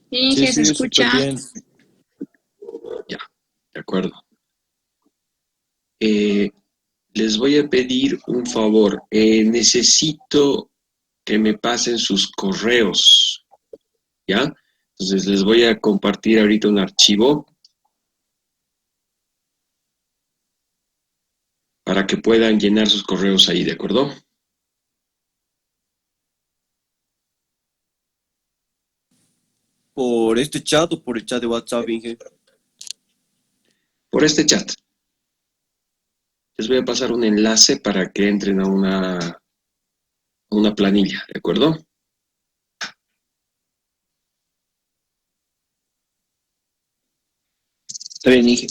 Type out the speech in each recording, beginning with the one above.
Sí, Inge, se sí, súper escucha. bien. Ya, de acuerdo. Eh, Les voy a pedir un favor. Necesito que me pasen sus correos, ¿ya? Entonces les voy a compartir ahorita un archivo para que puedan llenar sus correos ahí, ¿de acuerdo? ¿Por este chat o por el chat de WhatsApp, Inge? Por este chat. Les voy a pasar un enlace para que entren a una planilla, ¿de acuerdo? Está bien, Inge.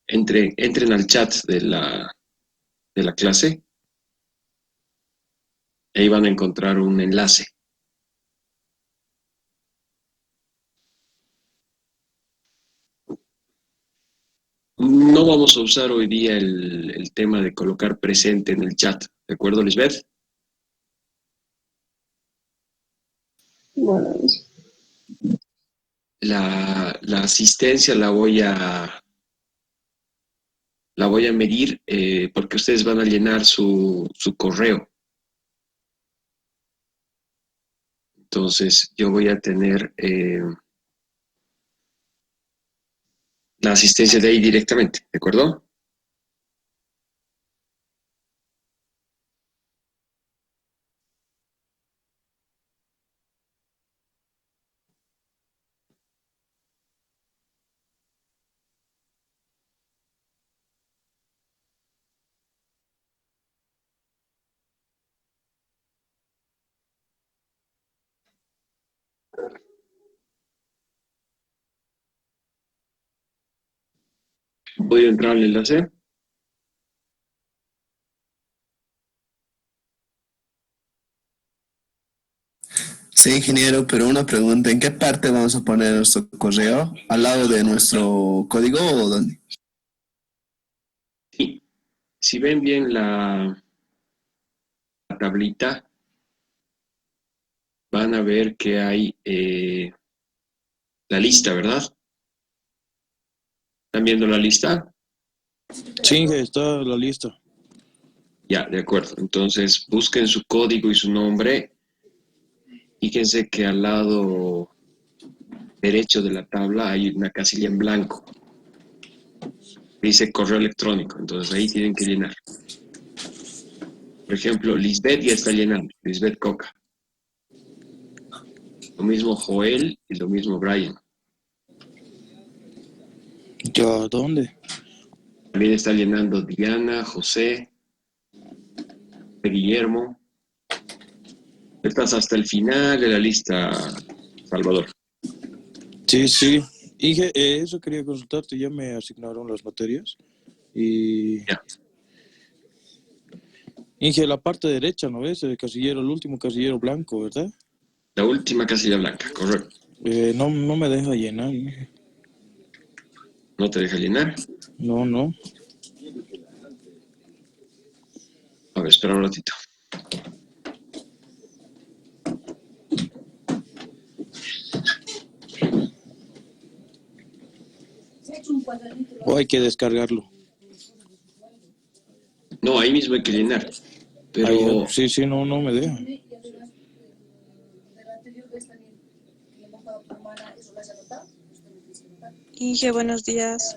Entren al chat de la clase. Ahí van a encontrar un enlace. No vamos a usar hoy día el tema de colocar presente en el chat, ¿de acuerdo, Lisbeth? Bueno, La asistencia la voy a medir porque ustedes van a llenar su correo. Entonces, yo voy a tener la asistencia de ahí directamente, ¿de acuerdo? Voy a entrar al enlace. Sí, ingeniero, pero una pregunta, ¿en qué parte vamos a poner nuestro correo? ¿Al lado de nuestro código o dónde? Sí, si ven bien la tablita, van a ver que hay la lista, ¿verdad? ¿Están viendo la lista? Sí, Inge, está la lista. Ya, de acuerdo. Entonces, busquen su código y su nombre. Fíjense que al lado derecho de la tabla hay una casilla en blanco. Dice correo electrónico. Entonces, ahí tienen que llenar. Por ejemplo, Lisbeth ya está llenando. Lisbeth Coca. Lo mismo Joel y lo mismo Brian. ¿Ya dónde? También está llenando Diana, José, Guillermo. Estás hasta el final de la lista, Salvador. Sí, sí. Inge, eso quería consultarte. Ya me asignaron las materias. Y. Ya, Inge, la parte derecha, ¿no ves? El casillero, el último casillero blanco, ¿verdad? la última casilla blanca, correcto. No, no me deja llenar, Inge. ¿No te deja llenar? No, no. A ver, espera un ratito. O hay que descargarlo. No, ahí mismo hay que llenar. Ahí ya. Pero, Sí, sí, no, no me deja. Inge, buenos días.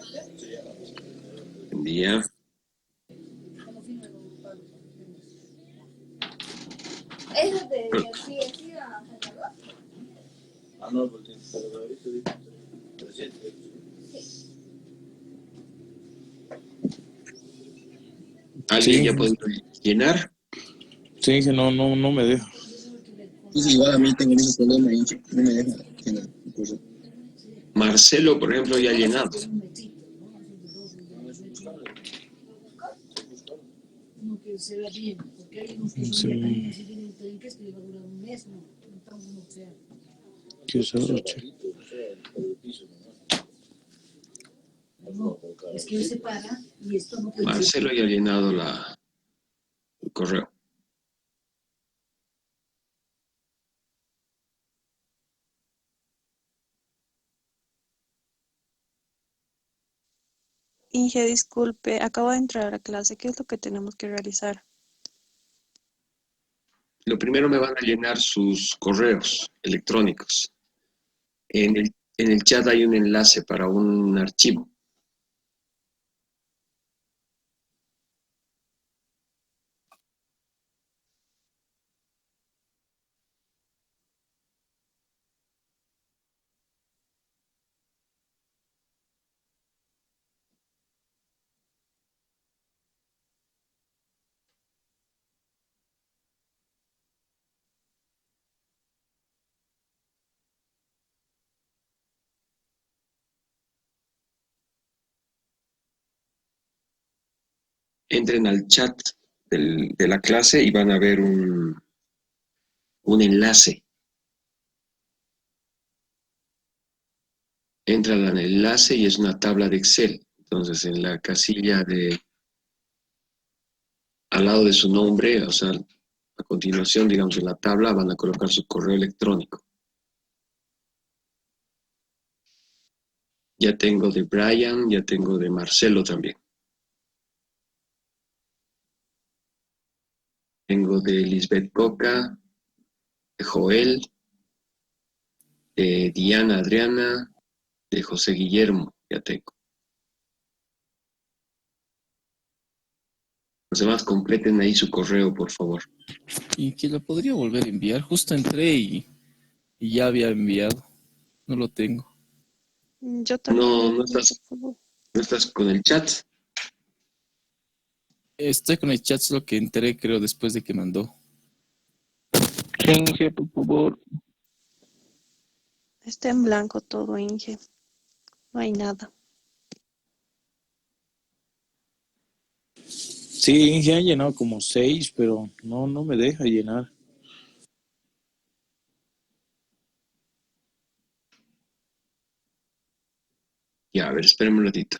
buen día. Sí, ¿Alguien ya Inge. puede llenar? Sí, Inge, no, no, no me deja. Entonces, igual a mí tengo el mismo problema, Inge. No me deja llenar el correo. Marcelo, por ejemplo, ya ha llenado. Sí. Qué sabroche. Es que se para y esto no puede Marcelo ya ha llenado el correo. Inge, disculpe, acabo de entrar a la clase. ¿Qué es lo que tenemos que realizar? Lo primero me van a llenar sus correos electrónicos. En el chat hay un enlace para un archivo. Entren al chat de la clase y van a ver un enlace. Entran al enlace y es una tabla de Excel. Entonces, en la casilla al lado de su nombre, o sea, a continuación, digamos, en la tabla van a colocar su correo electrónico. Ya tengo de Brian, ya tengo de Marcelo también. Tengo de Lisbeth Coca, de Joel, de Diana Adriana, de José Guillermo, ya tengo. Los demás completen ahí su correo, por favor. Y que lo podría volver a enviar. Justo entré y ya había enviado. No lo tengo. Yo No, también, no por estás, favor. no estás con el chat. Estoy con el chat, lo que entré creo después de que mandó. Inge, por favor. Está en blanco todo, Inge. No hay nada. Sí, Inge han llenado como 6, pero no me deja llenar. Ya, a ver, espérenme un ratito.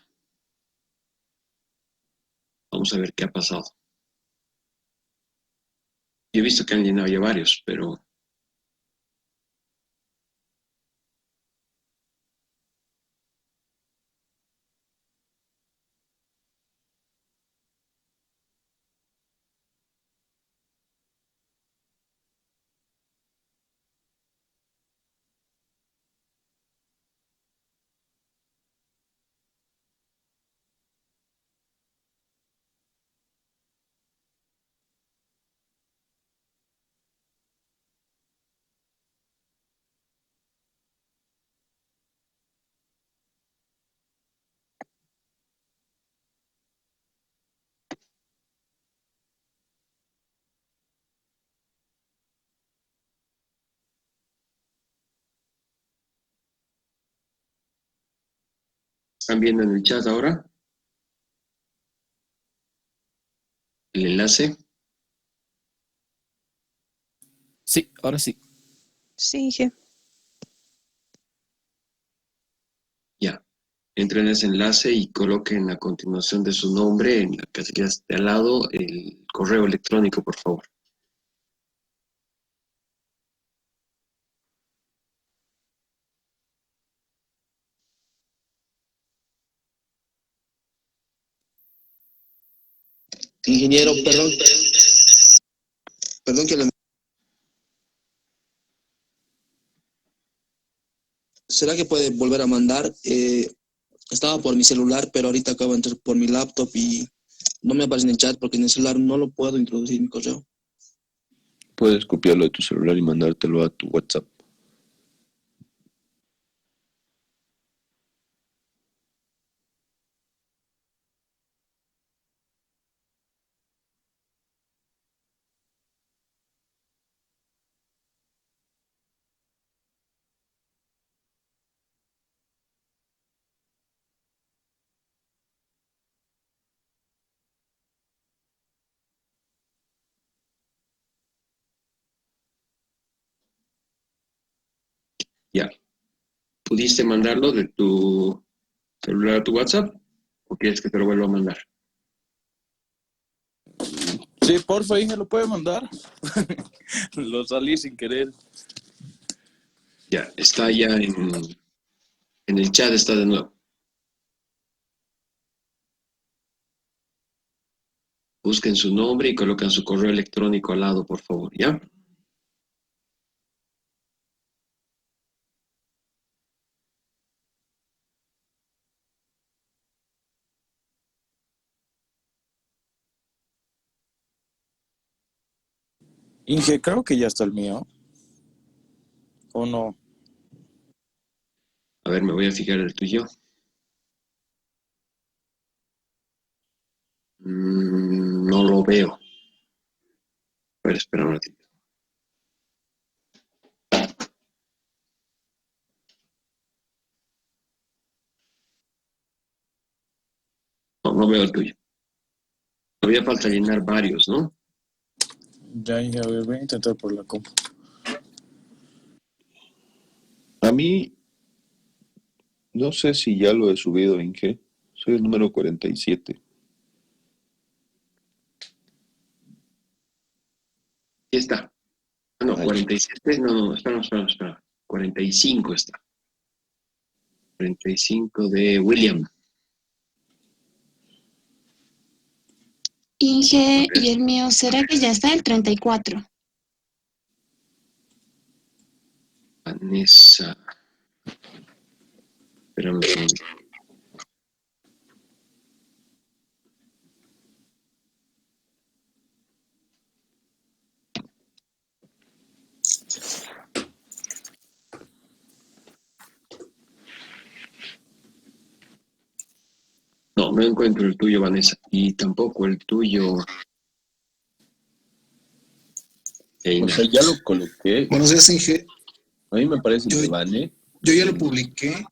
Vamos a ver qué ha pasado. Yo he visto que han llenado ya varios, pero están viendo en el chat ahora el enlace. Sí, ahora sí. Sí, Inge. Ya, entren en ese enlace y coloquen a continuación de su nombre en la casilla de al lado el correo electrónico, por favor. Ingeniero, perdón que le... ¿Será que puede volver a mandar? Estaba por mi celular, pero ahorita acabo de entrar por mi laptop y no me aparece en el chat porque en el celular no lo puedo introducir mi correo. Puedes copiarlo de tu celular y mandártelo a tu WhatsApp. Ya. ¿Pudiste mandarlo de tu celular a tu WhatsApp? ¿O quieres que te lo vuelva a mandar? Sí, porfa, Inge, lo puede mandar. Lo salí sin querer. Ya, está ya en el chat, está de nuevo. Busquen su nombre y colocan su correo electrónico al lado, por favor, ¿ya? Inge, creo que ya está el mío. ¿O no? A ver, me voy a fijar el tuyo. No lo veo. A ver, espera un ratito. No, no veo el tuyo. Todavía falta llenar varios, ¿no? Ya, Inge, a ver, voy a intentar por la compu. A mí, no sé si ya lo he subido, Inge. Soy el número 47. Aquí está. Ah, no, Ahí. 47. No, espera. 45 está. 45 de William. Inge, y el mío, ¿será que ya está el 34? Vanessa. Espérame un segundo. No, no encuentro el tuyo, Vanessa. Y tampoco el tuyo, O Eina. sea, ya lo coloqué. Buenos días, Inge. A mí me parece Yo- que Vane. Yo ya lo publiqué.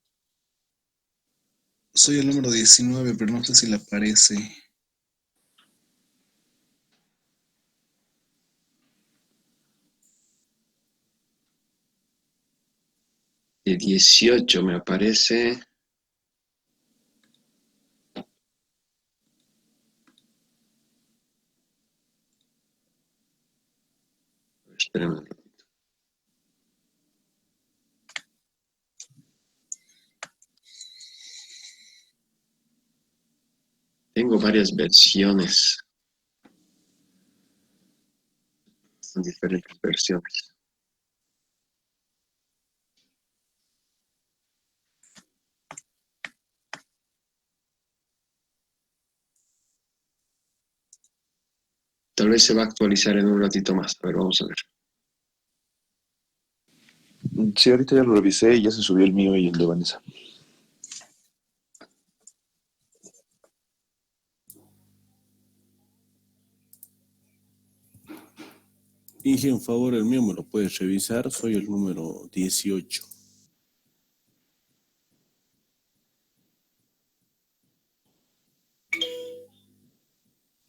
Soy el número 19, pero no sé si le aparece. De 18 me aparece. Espérame un ratito. Tengo varias versiones. Son diferentes versiones. Tal vez se va a actualizar en un ratito más. A ver, vamos a ver. Sí, ahorita ya lo revisé y ya se subió el mío y el de Vanessa. Inge, un favor, el mío me lo puedes revisar. Soy el número 18.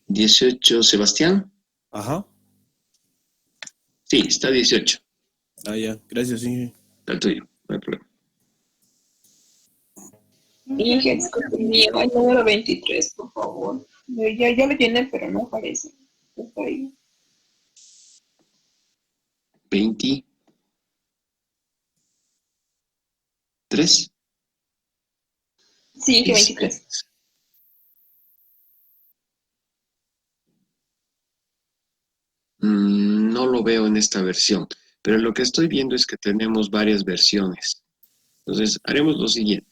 ¿18, Sebastián? Ajá. Sí, está 18. Ah, ya. Gracias, Inge. El tuyo, no hay problema. Inge, disculpe, mío, el número 23, por favor. Ya lo llené, pero no aparece. Está ahí. 23. Sí, Inge, 23. No lo veo en esta versión, pero lo que estoy viendo es que tenemos varias versiones. Entonces, haremos lo siguiente.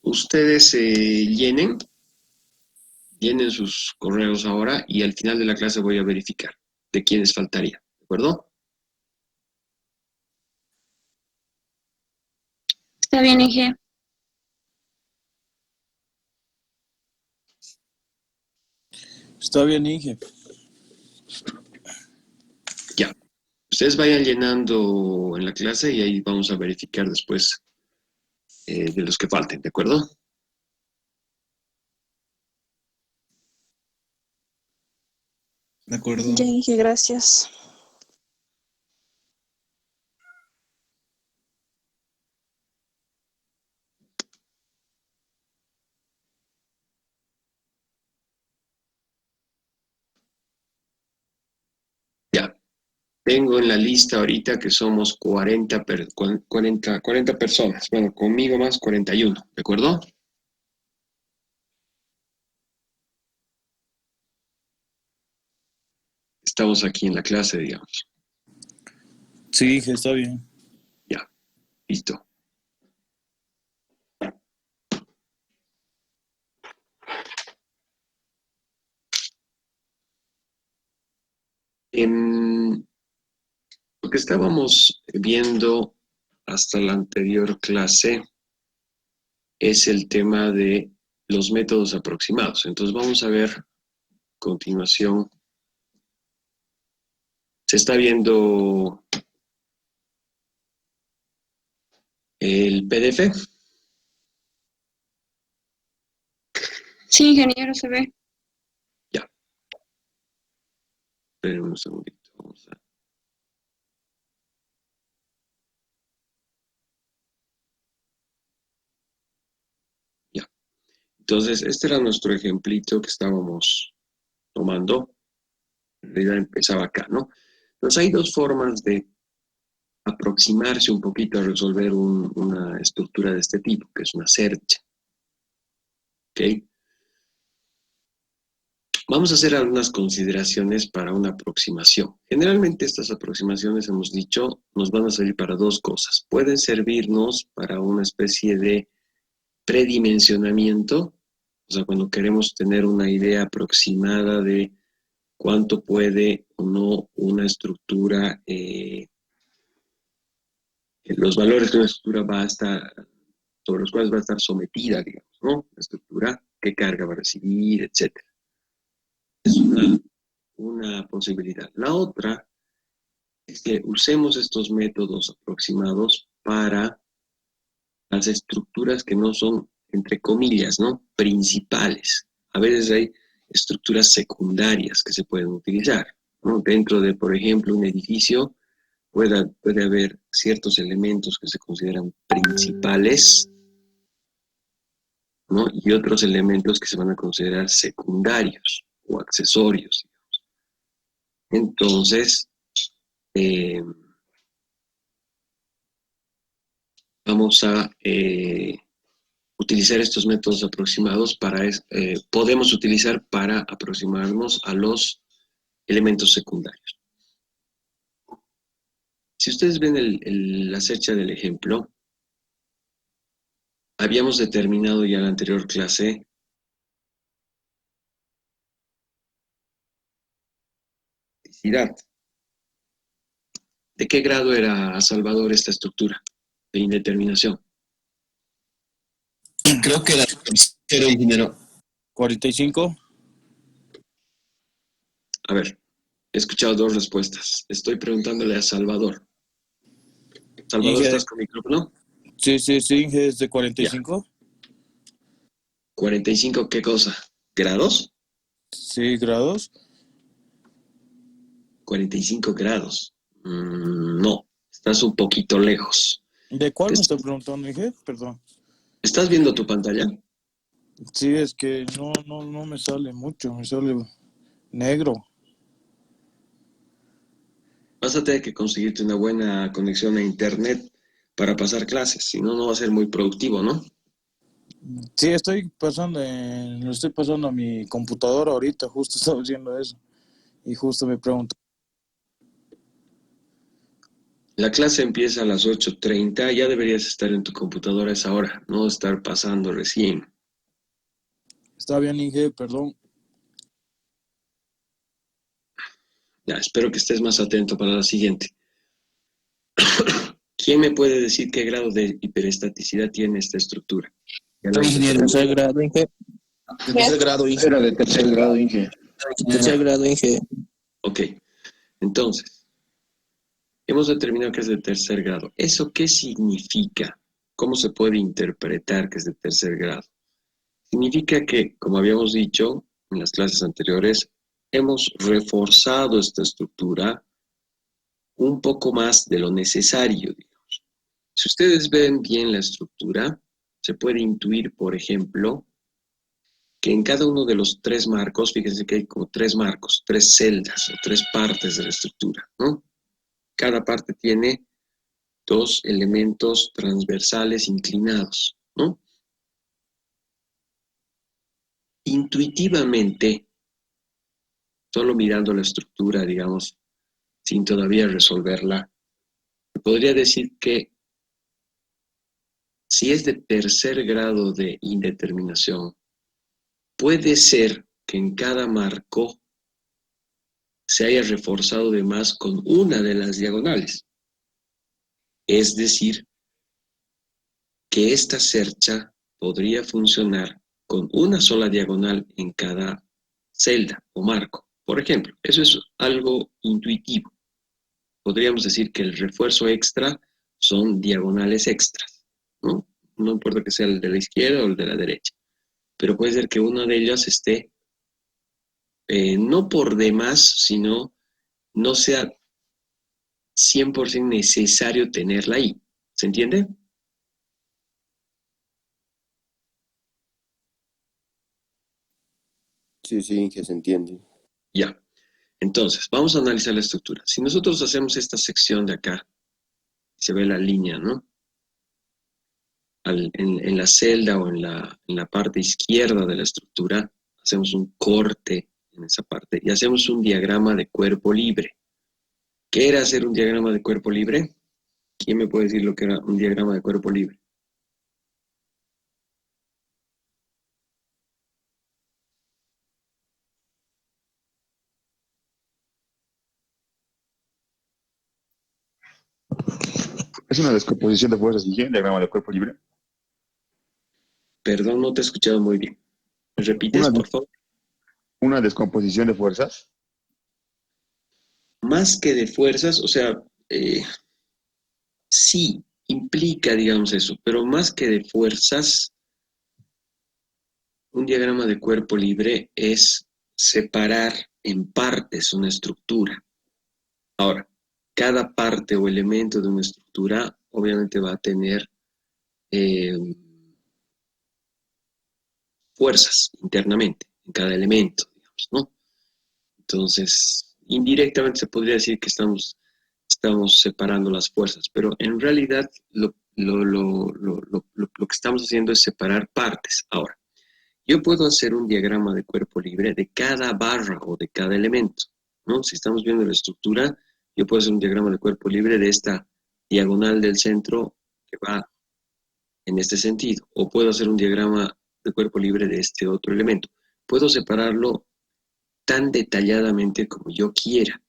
Ustedes llenen sus correos ahora y al final de la clase voy a verificar de quiénes faltaría, ¿de acuerdo? Está bien, Inge. Está bien, Inge. Ya. Ustedes vayan llenando en la clase y ahí vamos a verificar después de los que falten, ¿de acuerdo? De acuerdo. Ya, Inge, gracias. Tengo en la lista ahorita que somos 40 personas. Bueno, conmigo más 41, ¿de acuerdo? Estamos aquí en la clase, digamos. Sí, Inge, está bien. Ya, listo. Lo que estábamos viendo hasta la anterior clase es el tema de los métodos aproximados. Entonces vamos a ver a continuación. Se está viendo el PDF. Sí, ingeniero, se ve. Ya. Esperen un segundito. Vamos a... Ya. Entonces, este era nuestro ejemplito que estábamos tomando. En realidad empezaba acá, ¿no? Entonces hay dos formas de aproximarse un poquito a resolver una estructura de este tipo, que es una search. ¿Ok? Vamos a hacer algunas consideraciones para una aproximación. Generalmente estas aproximaciones, hemos dicho, nos van a servir para dos cosas. Pueden servirnos para una especie de predimensionamiento, o sea, cuando queremos tener una idea aproximada de cuánto puede o no una estructura, los valores que una estructura va a estar, sobre los cuales va a estar sometida, digamos, ¿no? La estructura, qué carga va a recibir, etc. Es una posibilidad. La otra es que usemos estos métodos aproximados para las estructuras que no son, entre comillas, ¿no?, principales. A veces hay estructuras secundarias que se pueden utilizar, ¿no? Dentro de, por ejemplo, un edificio puede haber ciertos elementos que se consideran principales, ¿no?, y otros elementos que se van a considerar secundarios o accesorios, digamos. Entonces, vamos a utilizar estos métodos aproximados podemos utilizar para aproximarnos a los elementos secundarios. Si ustedes ven la secha del ejemplo, habíamos determinado ya en la anterior clase ¿de qué grado era, Salvador, esta estructura de indeterminación? Creo que era cero, ingeniero. 45. A ver, he escuchado dos respuestas. Estoy preguntándole a Salvador. Salvador, Inge, ¿estás con micrófono? Sí, Inge, es de 45. ¿45 qué cosa? ¿Grados? Sí, grados. 45 grados. No, estás un poquito lejos. ¿De cuál me está preguntando, Inge? Perdón. ¿Estás viendo tu pantalla? Sí, es que no me sale mucho, me sale negro. Vas a tener que conseguirte una buena conexión a internet para pasar clases, si no, no va a ser muy productivo, ¿no? Sí, lo estoy pasando a mi computadora ahorita, justo estaba haciendo eso. Y justo me pregunto. La clase empieza a las 8:30, ya deberías estar en tu computadora a esa hora, no estar pasando recién. Está bien, Inge, perdón. Ya, espero que estés más atento para la siguiente. ¿Quién me puede decir qué grado de hiperestaticidad tiene esta estructura? Ingeniero, tercer grado, Inge. De tercer grado, Inge. Era de tercer grado, Inge. Tercer grado, Inge. Ok, entonces, hemos determinado que es de tercer grado. ¿Eso qué significa? ¿Cómo se puede interpretar que es de tercer grado? Significa que, como habíamos dicho en las clases anteriores, hemos reforzado esta estructura un poco más de lo necesario, digamos. Si ustedes ven bien la estructura, se puede intuir, por ejemplo, que en cada uno de los tres marcos, fíjense que hay como tres marcos, tres celdas o tres partes de la estructura, ¿no? cada parte tiene dos elementos transversales inclinados, ¿no? Intuitivamente, solo mirando la estructura, digamos, sin todavía resolverla, podría decir que si es de tercer grado de indeterminación, puede ser que en cada marco se haya reforzado de más con una de las diagonales. Es decir, que esta cercha podría funcionar con una sola diagonal en cada celda o marco. Por ejemplo, eso es algo intuitivo. Podríamos decir que el refuerzo extra son diagonales extras, ¿no? No importa que sea el de la izquierda o el de la derecha, pero puede ser que una de ellas esté no por demás, sino no sea 100% necesario tenerla ahí. ¿Se entiende? Sí, sí, que se entiende. Ya. Entonces, vamos a analizar la estructura. Si nosotros hacemos esta sección de acá, se ve la línea, ¿no? En la celda o en la parte izquierda de la estructura, hacemos un corte en esa parte y hacemos un diagrama de cuerpo libre. ¿Qué era hacer un diagrama de cuerpo libre? ¿Quién me puede decir lo que era un diagrama de cuerpo libre? ¿Es una descomposición de fuerzas y diagrama de cuerpo libre? Perdón, no te he escuchado muy bien. ¿Me repites, por favor? ¿Una descomposición de fuerzas? Más que de fuerzas, o sea, sí, implica, digamos eso, pero más que de fuerzas, un diagrama de cuerpo libre es separar en partes una estructura. Ahora, cada parte o elemento de una estructura obviamente va a tener fuerzas internamente en cada elemento, digamos, ¿no? Entonces, indirectamente se podría decir que estamos separando las fuerzas, pero en realidad lo que estamos haciendo es separar partes. Ahora, yo puedo hacer un diagrama de cuerpo libre de cada barra o de cada elemento, ¿no? Si estamos viendo la estructura, yo puedo hacer un diagrama de cuerpo libre de esta diagonal del centro que va en este sentido, o puedo hacer un diagrama de cuerpo libre de este otro elemento. Puedo separarlo tan detalladamente como yo quiera,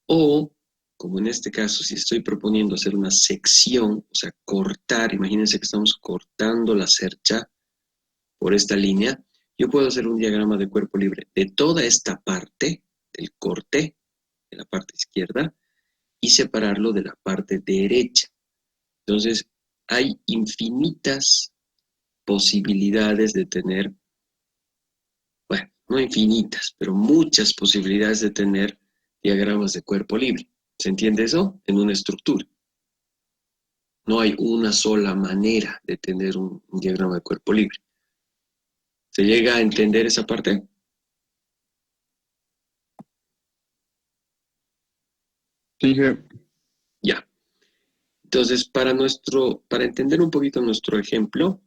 o como en este caso, si estoy proponiendo hacer una sección, o sea, cortar, imagínense que estamos cortando la cercha por esta línea, yo puedo hacer un diagrama de cuerpo libre de toda esta parte del corte, de la parte izquierda, y separarlo de la parte derecha. Entonces, hay infinitas posibilidades de tener, bueno, no infinitas, pero muchas posibilidades de tener diagramas de cuerpo libre. ¿Se entiende eso? En una estructura. No hay una sola manera de tener un diagrama de cuerpo libre. ¿Se llega a entender esa parte? Sí, ya. Entonces, para entender un poquito nuestro ejemplo,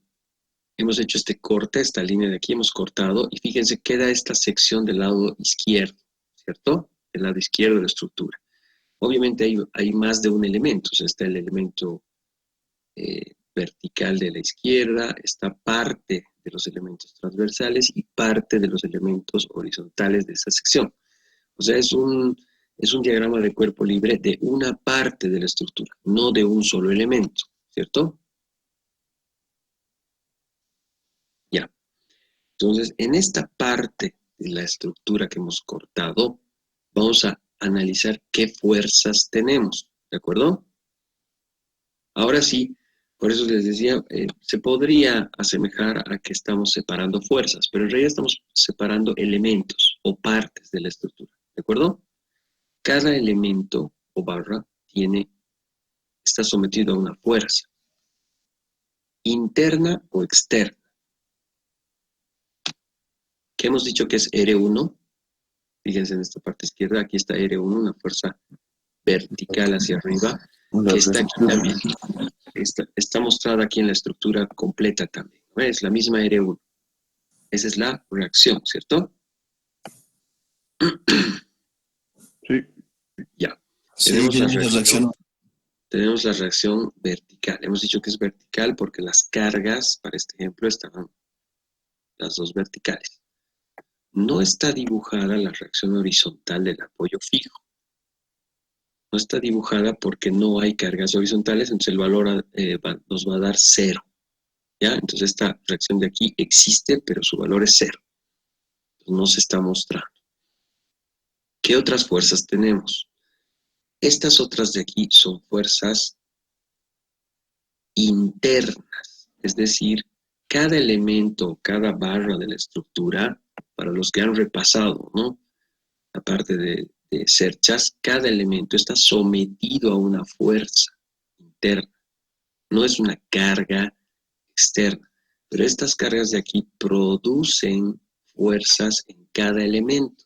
hemos hecho este corte, esta línea de aquí, hemos cortado, y fíjense, queda esta sección del lado izquierdo, ¿cierto? Del lado izquierdo de la estructura. Obviamente hay más de un elemento, o sea, está el elemento vertical de la izquierda, está parte de los elementos transversales y parte de los elementos horizontales de esa sección. O sea, es un diagrama de cuerpo libre de una parte de la estructura, no de un solo elemento, ¿cierto? Ya. Entonces, en esta parte de la estructura que hemos cortado, vamos a analizar qué fuerzas tenemos, ¿de acuerdo? Ahora sí, por eso les decía, se podría asemejar a que estamos separando fuerzas, pero en realidad estamos separando elementos o partes de la estructura, ¿de acuerdo? Cada elemento o barra está sometido a una fuerza, interna o externa. ¿Qué hemos dicho que es R1? Fíjense en esta parte izquierda, aquí está R1, una fuerza vertical hacia arriba, que está aquí también. Está mostrada aquí en la estructura completa también. ¿No? Es la misma R1. Esa es la reacción, ¿cierto? Sí. Ya. Sí, Tenemos la reacción vertical. Hemos dicho que es vertical porque las cargas, para este ejemplo, estaban las dos verticales. No está dibujada la reacción horizontal del apoyo fijo. No está dibujada porque no hay cargas horizontales, entonces el valor nos va a dar 0. ¿Ya? Entonces esta reacción de aquí existe, pero su valor es 0. No se está mostrando. ¿Qué otras fuerzas tenemos? Estas otras de aquí son fuerzas internas, es decir, cada elemento, cada barra de la estructura, para los que han repasado, ¿no? Aparte de cerchas, cada elemento está sometido a una fuerza interna, no es una carga externa, pero estas cargas de aquí producen fuerzas en cada elemento.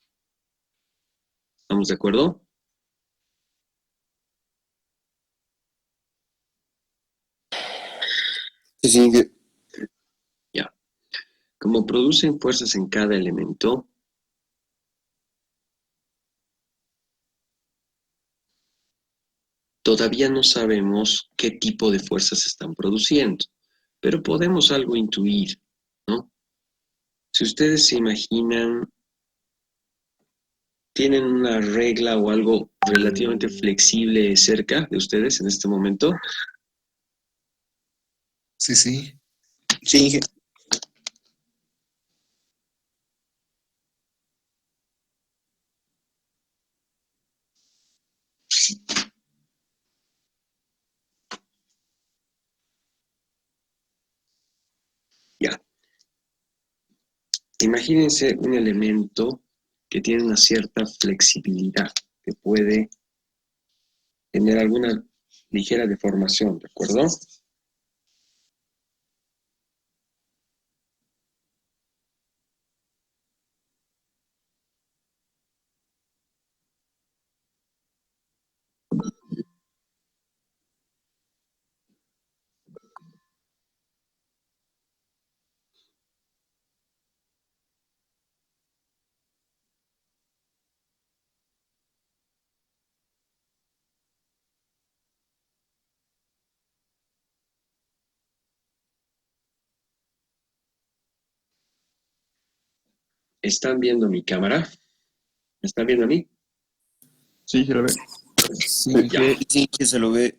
¿Estamos de acuerdo? Sí, Ya. Como producen fuerzas en cada elemento, todavía no sabemos qué tipo de fuerzas están produciendo, pero podemos algo intuir, ¿no? Si ustedes se imaginan, ¿tienen una regla o algo relativamente flexible cerca de ustedes en este momento? Sí, sí. Sí, Inge. Ya. Imagínense un elemento que tiene una cierta flexibilidad, que puede tener alguna ligera deformación, ¿de acuerdo? ¿Están viendo mi cámara? ¿Me están viendo a mí? Sí, se lo ve. Sí, Ya. sí, que se lo ve.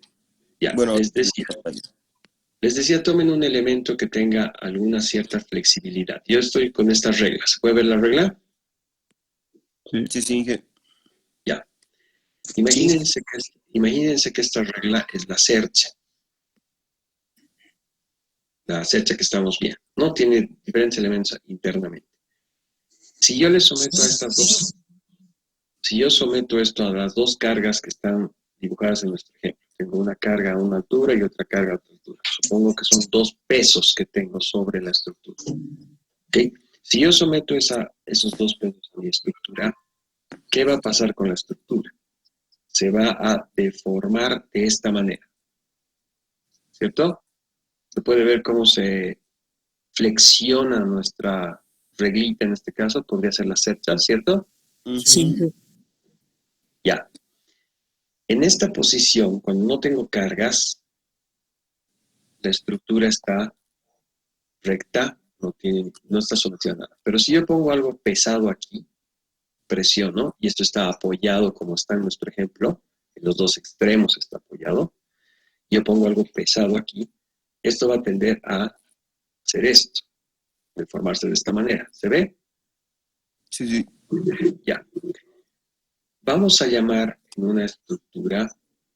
Ya, Bueno, les decía, tomen un elemento que tenga alguna cierta flexibilidad. Yo estoy con estas reglas. ¿Puede ver la regla? sí, Inge. Ya. Imagínense que esta regla es la cercha. La cercha que estamos viendo. No tiene diferentes elementos internamente. Si yo le someto a estas dos, si yo someto esto a las dos cargas que están dibujadas en nuestro ejemplo, tengo una carga a una altura y otra carga a otra altura. Supongo que son dos pesos que tengo sobre la estructura. ¿Okay? Si yo someto esos dos pesos a mi estructura, ¿qué va a pasar con la estructura? Se va a deformar de esta manera. ¿Cierto? Se puede ver cómo se flexiona nuestra reglita en este caso, podría ser la cercha, ¿cierto? Sí. Ya. En esta posición, cuando no tengo cargas, la estructura está recta, no está sometida a nada. Pero si yo pongo algo pesado aquí, presiono, y esto está apoyado como está en nuestro ejemplo, en los dos extremos está apoyado, yo pongo algo pesado aquí, esto va a tender a hacer esto, deformarse de esta manera. ¿Se ve? Sí. Ya. Vamos a llamar en una estructura,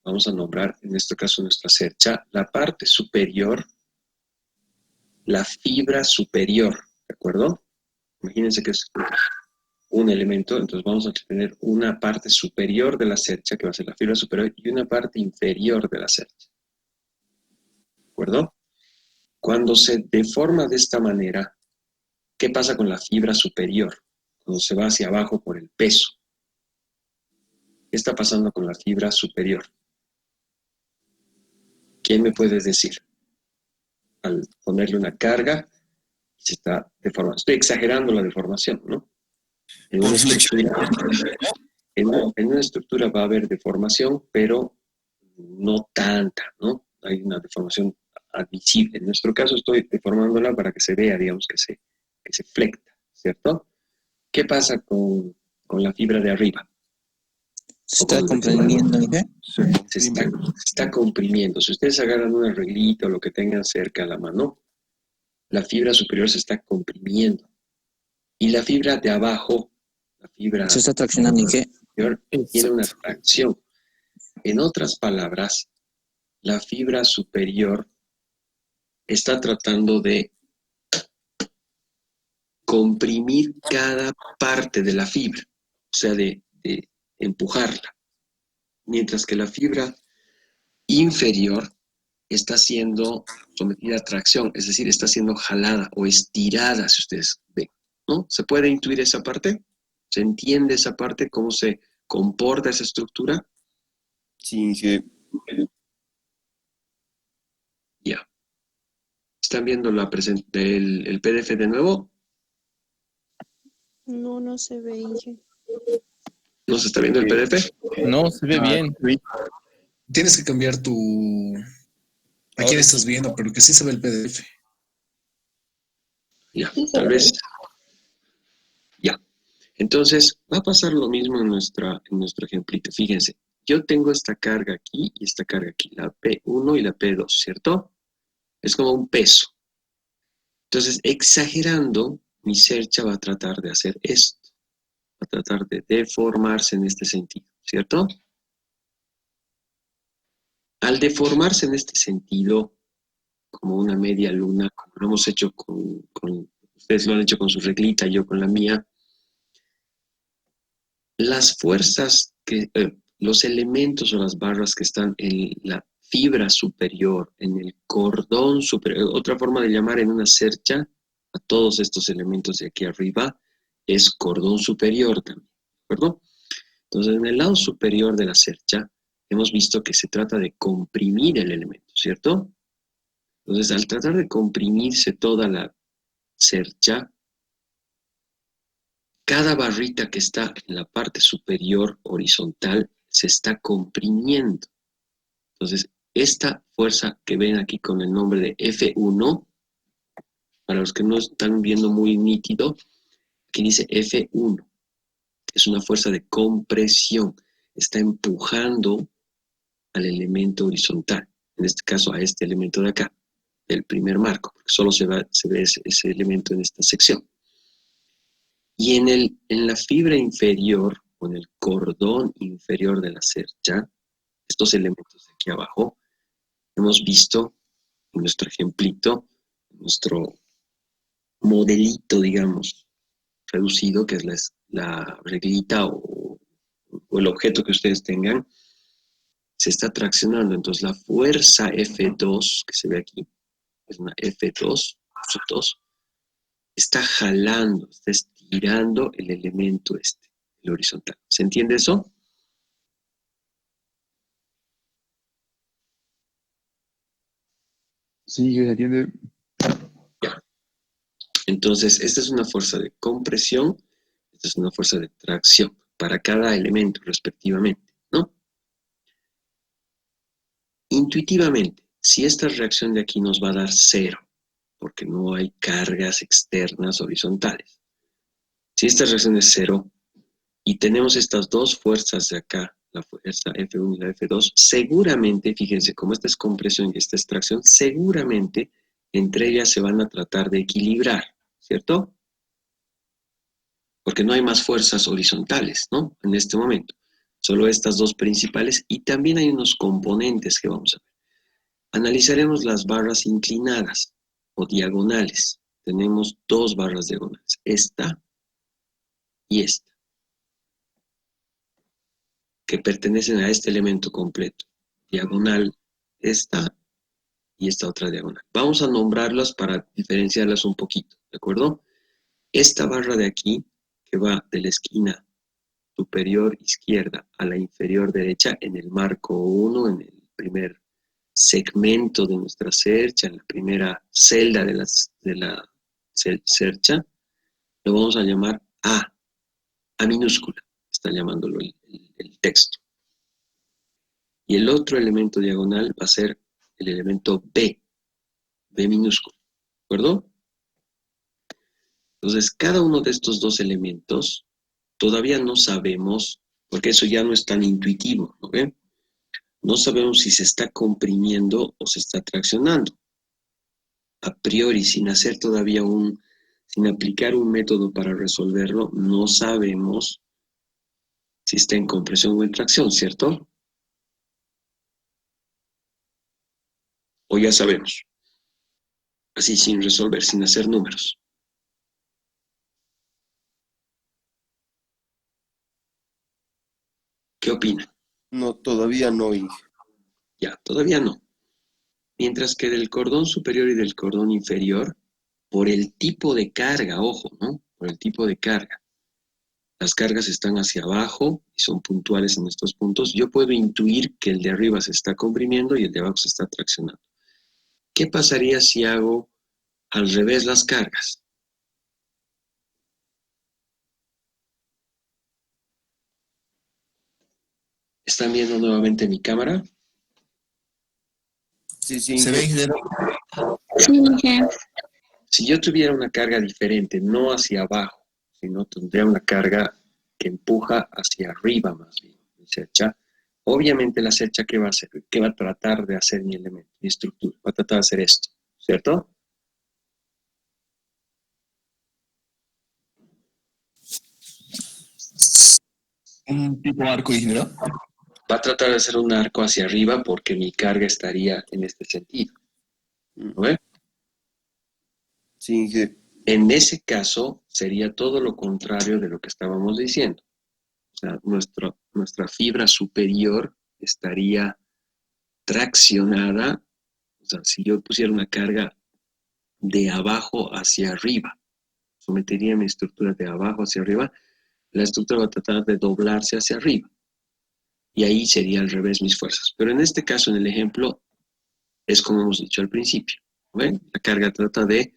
vamos a nombrar en este caso nuestra cercha, la parte superior, la fibra superior, ¿de acuerdo? Imagínense que es un elemento, entonces vamos a tener una parte superior de la cercha, que va a ser la fibra superior, y una parte inferior de la cercha. ¿De acuerdo? Cuando se deforma de esta manera, ¿qué pasa con la fibra superior? Cuando se va hacia abajo por el peso. ¿Qué está pasando con la fibra superior? ¿Quién me puede decir? Al ponerle una carga, se está deformando. Estoy exagerando la deformación, ¿no? En una estructura va a haber deformación, pero no tanta, ¿no? Hay una deformación admisible. En nuestro caso estoy deformándola para que se vea, digamos, que se flecta, ¿cierto? ¿Qué pasa con la fibra de arriba? Se está comprimiendo, ¿eh? Se está comprimiendo. Si ustedes agarran una reglita o lo que tengan cerca a la mano, la fibra superior se está comprimiendo. Y la fibra de abajo, la fibra se está traccionando, ¿y qué? superior, tiene una tracción. En otras palabras, la fibra superior está tratando de comprimir cada parte de la fibra, o sea, de empujarla. Mientras que la fibra inferior está siendo sometida a tracción, es decir, está siendo jalada o estirada, si ustedes ven, ¿no? ¿Se puede intuir esa parte? ¿Se entiende esa parte? ¿Cómo se comporta esa estructura? Sí, que Ya. ¿Están viendo el PDF de nuevo? No, no se ve, Inge. ¿No se está viendo el PDF? No, se ve bien. Tienes que cambiar ¿A quién estás viendo? Pero que sí se ve el PDF. Ya, tal vez. Ya. Entonces, va a pasar lo mismo en nuestro ejemplito. Fíjense, yo tengo esta carga aquí y esta carga aquí, la P1 y la P2, ¿cierto? Es como un peso. Entonces, exagerando, mi cercha va a tratar de hacer esto. Va a tratar de deformarse en este sentido, ¿cierto? Al deformarse en este sentido, como una media luna, como lo hemos hecho ustedes lo han hecho con su reglita, yo con la mía, las fuerzas, los elementos o las barras que están en la fibra superior, en el cordón superior, otra forma de llamar en una cercha a todos estos elementos de aquí arriba, es cordón superior también, ¿de acuerdo? Entonces, en el lado superior de la cercha, hemos visto que se trata de comprimir el elemento, ¿cierto? Entonces, al tratar de comprimirse toda la cercha, cada barrita que está en la parte superior horizontal se está comprimiendo. Entonces, esta fuerza que ven aquí con el nombre de F1, para los que no están viendo muy nítido, aquí dice F1, que es una fuerza de compresión. Está empujando al elemento horizontal, en este caso a este elemento de acá, del primer marco, porque solo se ve ese elemento en esta sección. Y en la fibra inferior, o en el cordón inferior de la cercha, estos elementos de aquí abajo, hemos visto en nuestro ejemplito, en nuestro modelito, digamos, reducido, que es la reglita o el objeto que ustedes tengan, se está traccionando. Entonces la fuerza F2, que se ve aquí, es una F2, está jalando, está estirando el elemento el horizontal. ¿Se entiende eso? Sí, se entiende. Ya. Entonces, esta es una fuerza de compresión, esta es una fuerza de tracción para cada elemento respectivamente, ¿no? Intuitivamente, si esta reacción de aquí nos va a dar 0, porque no hay cargas externas horizontales. Si esta reacción es 0 y tenemos estas dos fuerzas de acá, la fuerza F1 y la F2, seguramente, fíjense, como esta es compresión y esta es tracción, seguramente entre ellas se van a tratar de equilibrar, ¿cierto? Porque no hay más fuerzas horizontales, ¿no? En este momento. Solo estas dos principales y también hay unos componentes que vamos a ver. Analizaremos las barras inclinadas o diagonales. Tenemos dos barras diagonales, esta y esta, que pertenecen a este elemento completo. Diagonal esta y esta otra diagonal. Vamos a nombrarlas para diferenciarlas un poquito, ¿de acuerdo? Esta barra de aquí, que va de la esquina superior izquierda a la inferior derecha en el marco 1, en el primer segmento de nuestra cercha, en la primera celda de la cercha, lo vamos a llamar A minúscula, está llamándolo el texto. Y el otro elemento diagonal va a ser el elemento B minúscula, ¿de acuerdo? Entonces, cada uno de estos dos elementos todavía no sabemos, porque eso ya no es tan intuitivo, ¿no ven? No sabemos si se está comprimiendo o se está traccionando. A priori, sin hacer todavía sin aplicar un método para resolverlo, no sabemos si está en compresión o en tracción, ¿cierto? O ya sabemos. Así, sin resolver, sin hacer números. ¿Qué opinan? No, todavía no, Inge. Ya, todavía no. Mientras que del cordón superior y del cordón inferior, por el tipo de carga, ojo, ¿no? Por el tipo de carga. Las cargas están hacia abajo y son puntuales en estos puntos. Yo puedo intuir que el de arriba se está comprimiendo y el de abajo se está traccionando. ¿Qué pasaría si hago al revés las cargas? ¿Están viendo nuevamente mi cámara? Sí, sí, Se ve, ingeniero. Sí, Inge. Si yo tuviera una carga diferente, no hacia abajo, sino tendría una carga que empuja hacia arriba más bien, mi cercha, obviamente la cercha, ¿qué va a hacer? ¿Qué va a tratar de hacer mi elemento, mi estructura? Va a tratar de hacer esto, ¿cierto? Un tipo arco, ingeniero. Va a tratar de hacer un arco hacia arriba porque mi carga estaría en este sentido. ¿No ve? Sí, Inge. En ese caso, sería todo lo contrario de lo que estábamos diciendo. O sea, nuestra fibra superior estaría traccionada. O sea, si yo pusiera una carga de abajo hacia arriba, sometería mi estructura de abajo hacia arriba, la estructura va a tratar de doblarse hacia arriba. Y ahí sería al revés mis fuerzas. Pero en este caso, en el ejemplo, es como hemos dicho al principio. ¿Ven? La carga trata de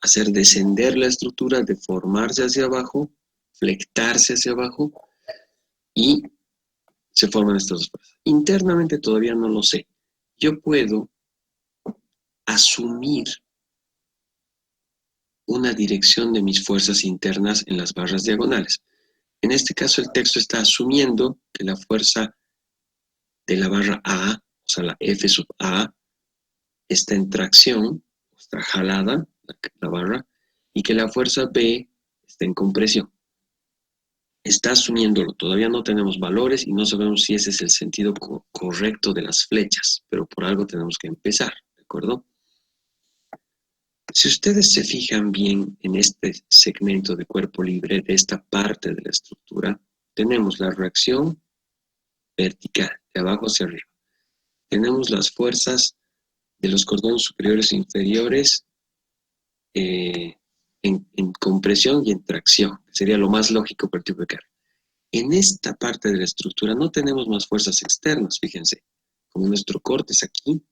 hacer descender la estructura, deformarse hacia abajo, flectarse hacia abajo, y se forman estas dos fuerzas. Internamente todavía no lo sé. Yo puedo asumir una dirección de mis fuerzas internas en las barras diagonales. En este caso el texto está asumiendo que la fuerza de la barra A, o sea la F sub A, está en tracción, está jalada la barra, y que la fuerza B está en compresión. Está asumiéndolo, todavía no tenemos valores y no sabemos si ese es el sentido correcto de las flechas, pero por algo tenemos que empezar, ¿de acuerdo? Si ustedes se fijan bien en este segmento de cuerpo libre, de esta parte de la estructura, tenemos la reacción vertical, de abajo hacia arriba. Tenemos las fuerzas de los cordones superiores e inferiores en compresión y en tracción, que sería lo más lógico por el tipo de carga. En esta parte de la estructura no tenemos más fuerzas externas, fíjense, como nuestro corte es aquí.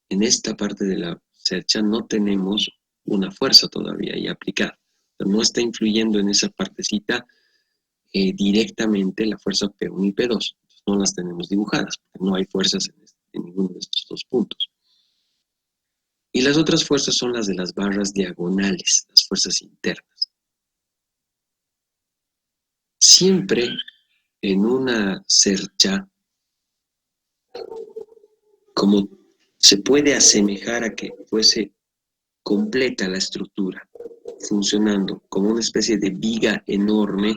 En esta parte de la cercha no tenemos una fuerza todavía ahí aplicada. O sea, no está influyendo en esa partecita directamente la fuerza P1 y P2. Entonces, no las tenemos dibujadas, porque no hay fuerzas en ninguno de estos dos puntos. Y las otras fuerzas son las de las barras diagonales, las fuerzas internas. Siempre en una cercha, como se puede asemejar a que fuese completa la estructura, funcionando como una especie de viga enorme,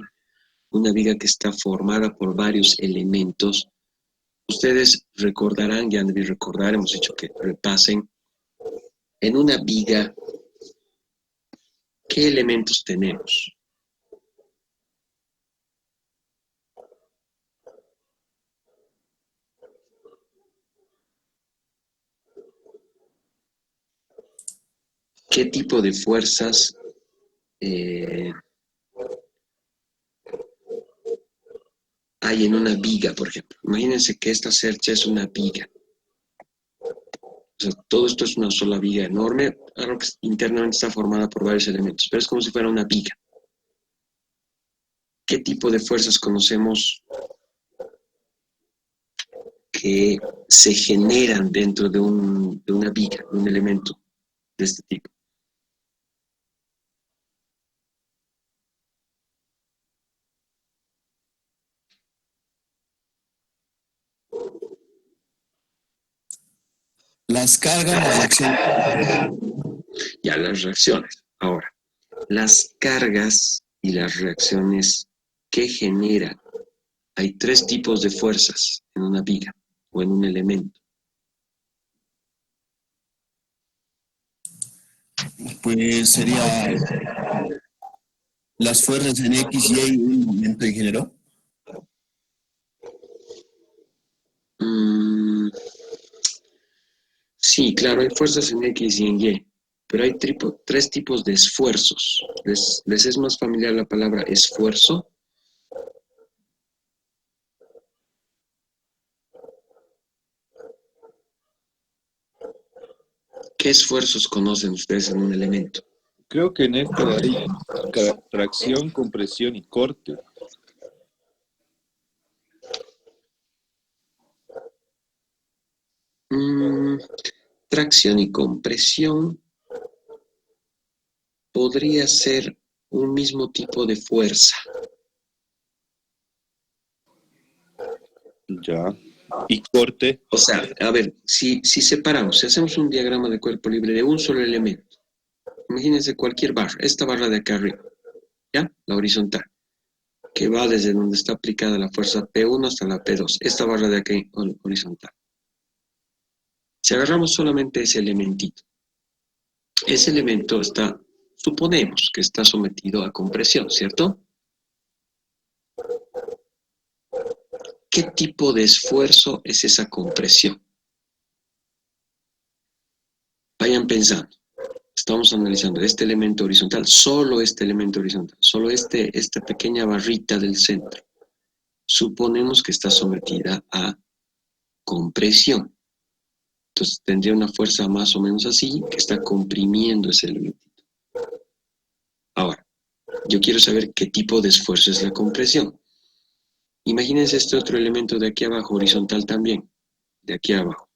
una viga que está formada por varios elementos. Ustedes recordarán, ya han de recordar, hemos dicho que repasen, en una viga, ¿qué elementos tenemos? ¿Qué tipo de fuerzas hay en una viga, por ejemplo. Imagínense que esta cercha es una viga. O sea, todo esto es una sola viga enorme, algo que internamente está formada por varios elementos, pero es como si fuera una viga. ¿Qué tipo de fuerzas conocemos que se generan dentro de una viga, de un elemento de este tipo? Las cargas, las reacciones. Ya, las reacciones. Ahora, las cargas y las reacciones que generan. Hay tres tipos de fuerzas en una viga o en un elemento. Pues sería las fuerzas en X, Y en un momento en género. Sí, claro, hay fuerzas en X y en Y, pero hay tres tipos de esfuerzos. ¿Les es más familiar la palabra esfuerzo? ¿Qué esfuerzos conocen ustedes en un elemento? Creo que en este hay tracción, compresión y corte. Tracción y compresión podría ser un mismo tipo de fuerza. Ya. ¿Y corte? O sea, a ver, si separamos, si hacemos un diagrama de cuerpo libre de un solo elemento, imagínense cualquier barra, esta barra de acá arriba, ¿ya? La horizontal, que va desde donde está aplicada la fuerza P1 hasta la P2, esta barra de aquí horizontal. Si agarramos solamente ese elementito, ese elemento está, suponemos que está sometido a compresión, ¿cierto? ¿Qué tipo de esfuerzo es esa compresión? Vayan pensando. Estamos analizando este elemento horizontal, solo este elemento horizontal, solo esta pequeña barrita del centro. Suponemos que está sometida a compresión. Entonces tendría una fuerza más o menos así, que está comprimiendo ese elementito. Ahora, yo quiero saber qué tipo de esfuerzo es la compresión. Imagínense este otro elemento de aquí abajo, horizontal también, de aquí abajo.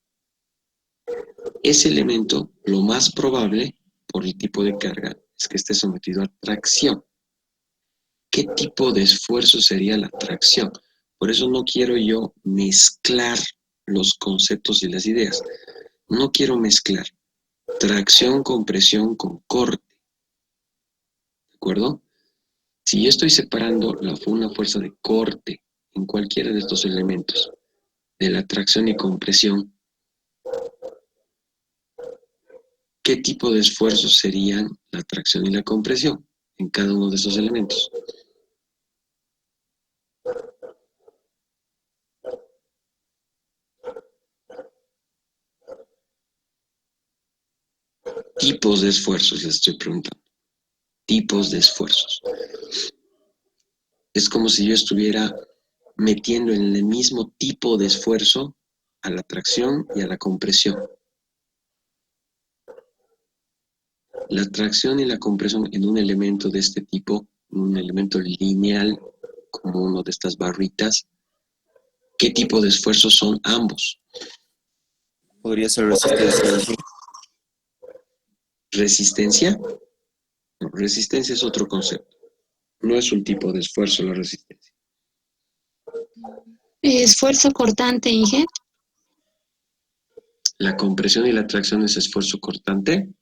Ese elemento, lo más probable, por el tipo de carga, es que esté sometido a tracción. ¿Qué tipo de esfuerzo sería la tracción? Por eso no quiero yo mezclar los conceptos y las ideas. No quiero mezclar tracción, compresión con corte. ¿De acuerdo? Si yo estoy separando una fuerza de corte en cualquiera de estos elementos, de la tracción y compresión, ¿qué tipo de esfuerzos serían la tracción y la compresión en cada uno de esos elementos? Tipos de esfuerzos, les estoy preguntando. Tipos de esfuerzos. Es como si yo estuviera metiendo en el mismo tipo de esfuerzo a la tracción y a la compresión. La tracción y la compresión en un elemento de este tipo, un elemento lineal, como uno de estas barritas, ¿qué tipo de esfuerzos son ambos? Podría ser resistencia. ¿Resistencia? No, resistencia es otro concepto. No es un tipo de esfuerzo la resistencia. Esfuerzo cortante, Inge. ¿La compresión y la tracción es esfuerzo cortante?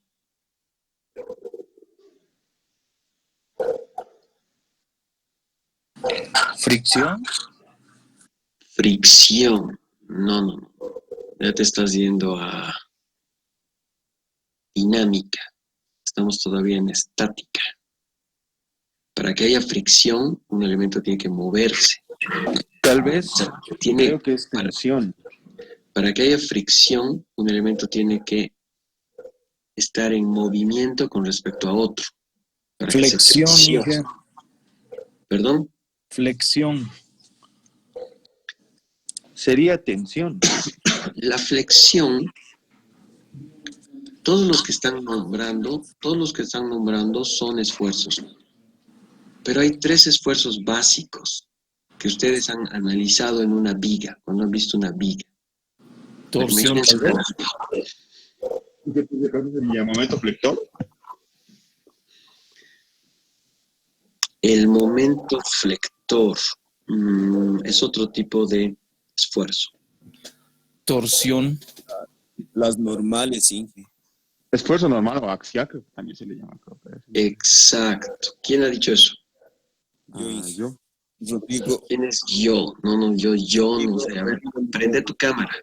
¿Fricción? Fricción. No. Ya te estás yendo a dinámica. Estamos todavía en estática. Para que haya fricción, un elemento tiene que moverse. Tal vez, Creo que es tensión. Para que haya fricción, un elemento tiene que estar en movimiento con respecto a otro. Flexión, Inge. ¿Perdón? Flexión. Sería tensión. La flexión, todos los que están nombrando son esfuerzos. Pero hay 3 esfuerzos básicos que ustedes han analizado en una viga, cuando han visto una viga. Torsión, Imagínense tal vez. ¿Qué sería momento flector? El momento flector es otro tipo de esfuerzo. Torsión. Las normales, Inge. Esfuerzo normal o axial, creo que también se le llama. Creo que Exacto. ¿Quién ha dicho eso? yo. Rodrigo. ¿Quién es yo? No, yo no sé. A ver, prende tu cámara.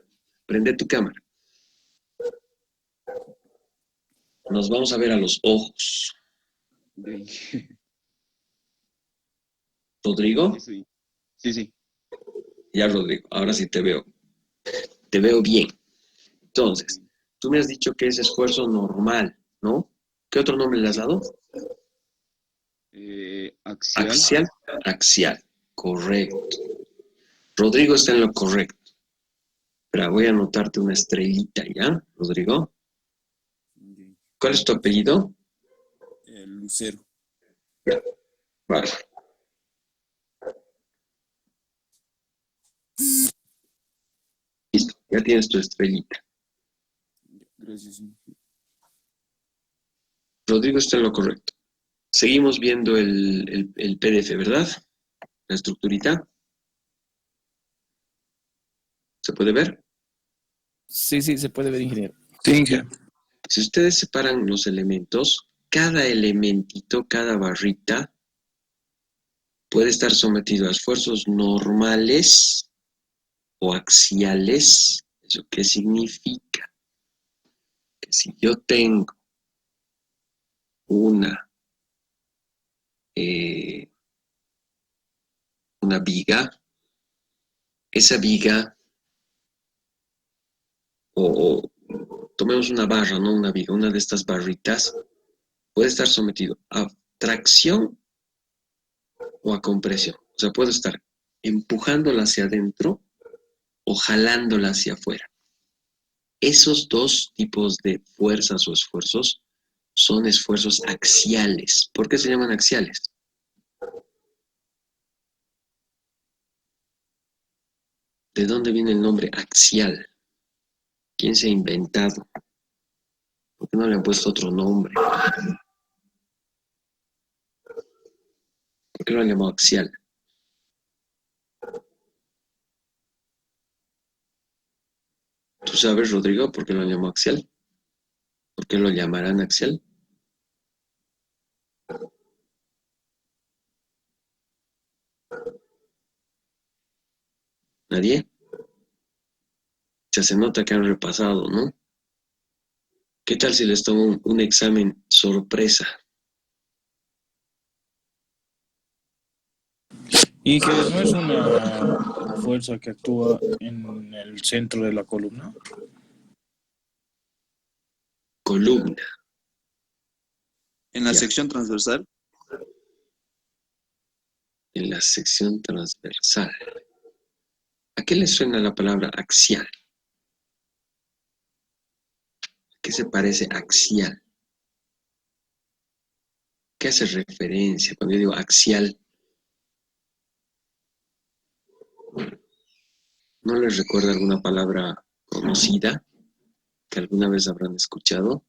Nos vamos a ver a los ojos. ¿Rodrigo? Sí. Ya, Rodrigo, ahora sí te veo. Te veo bien. Entonces, tú me has dicho que es esfuerzo normal, ¿no? ¿Qué otro nombre le has dado? Axial. Axial. Correcto. Rodrigo está en lo correcto. Pero voy a anotarte una estrellita, ¿ya, Rodrigo? ¿Cuál es tu apellido? Lucero. Vale. Listo, ya tienes tu estrellita. Gracias, Inge. Rodrigo está en lo correcto. Seguimos viendo el PDF, ¿verdad? La estructurita. ¿Se puede ver? Sí, se puede ver, ingeniero. Sí, ingeniero. Si ustedes separan los elementos, cada elementito, cada barrita, puede estar sometido a esfuerzos normales o axiales. ¿Eso qué significa? Que si yo tengo una viga, esa viga, o tomemos una barra, no una viga, una de estas barritas, puede estar sometido a tracción o a compresión. O sea, puedo estar empujándola hacia adentro o jalándola hacia afuera. Esos 2 tipos de fuerzas o esfuerzos son esfuerzos axiales. ¿Por qué se llaman axiales? ¿De dónde viene el nombre axial? ¿Quién se ha inventado? ¿Por qué no le han puesto otro nombre? ¿Por qué lo han llamado axial? ¿Tú sabes, Rodrigo, por qué lo han llamado axial? ¿Por qué lo llamarán axial? ¿Nadie? Ya se nota que han repasado, ¿no? ¿Qué tal si les tomo un examen sorpresa? Ingeniero, ¿no es una fuerza que actúa en el centro de la columna? Columna. En la Ya. sección transversal. En la sección transversal. ¿A qué le suena la palabra axial? ¿A qué se parece axial? ¿Qué hace referencia cuando yo digo axial? ¿No les recuerda alguna palabra conocida que alguna vez habrán escuchado?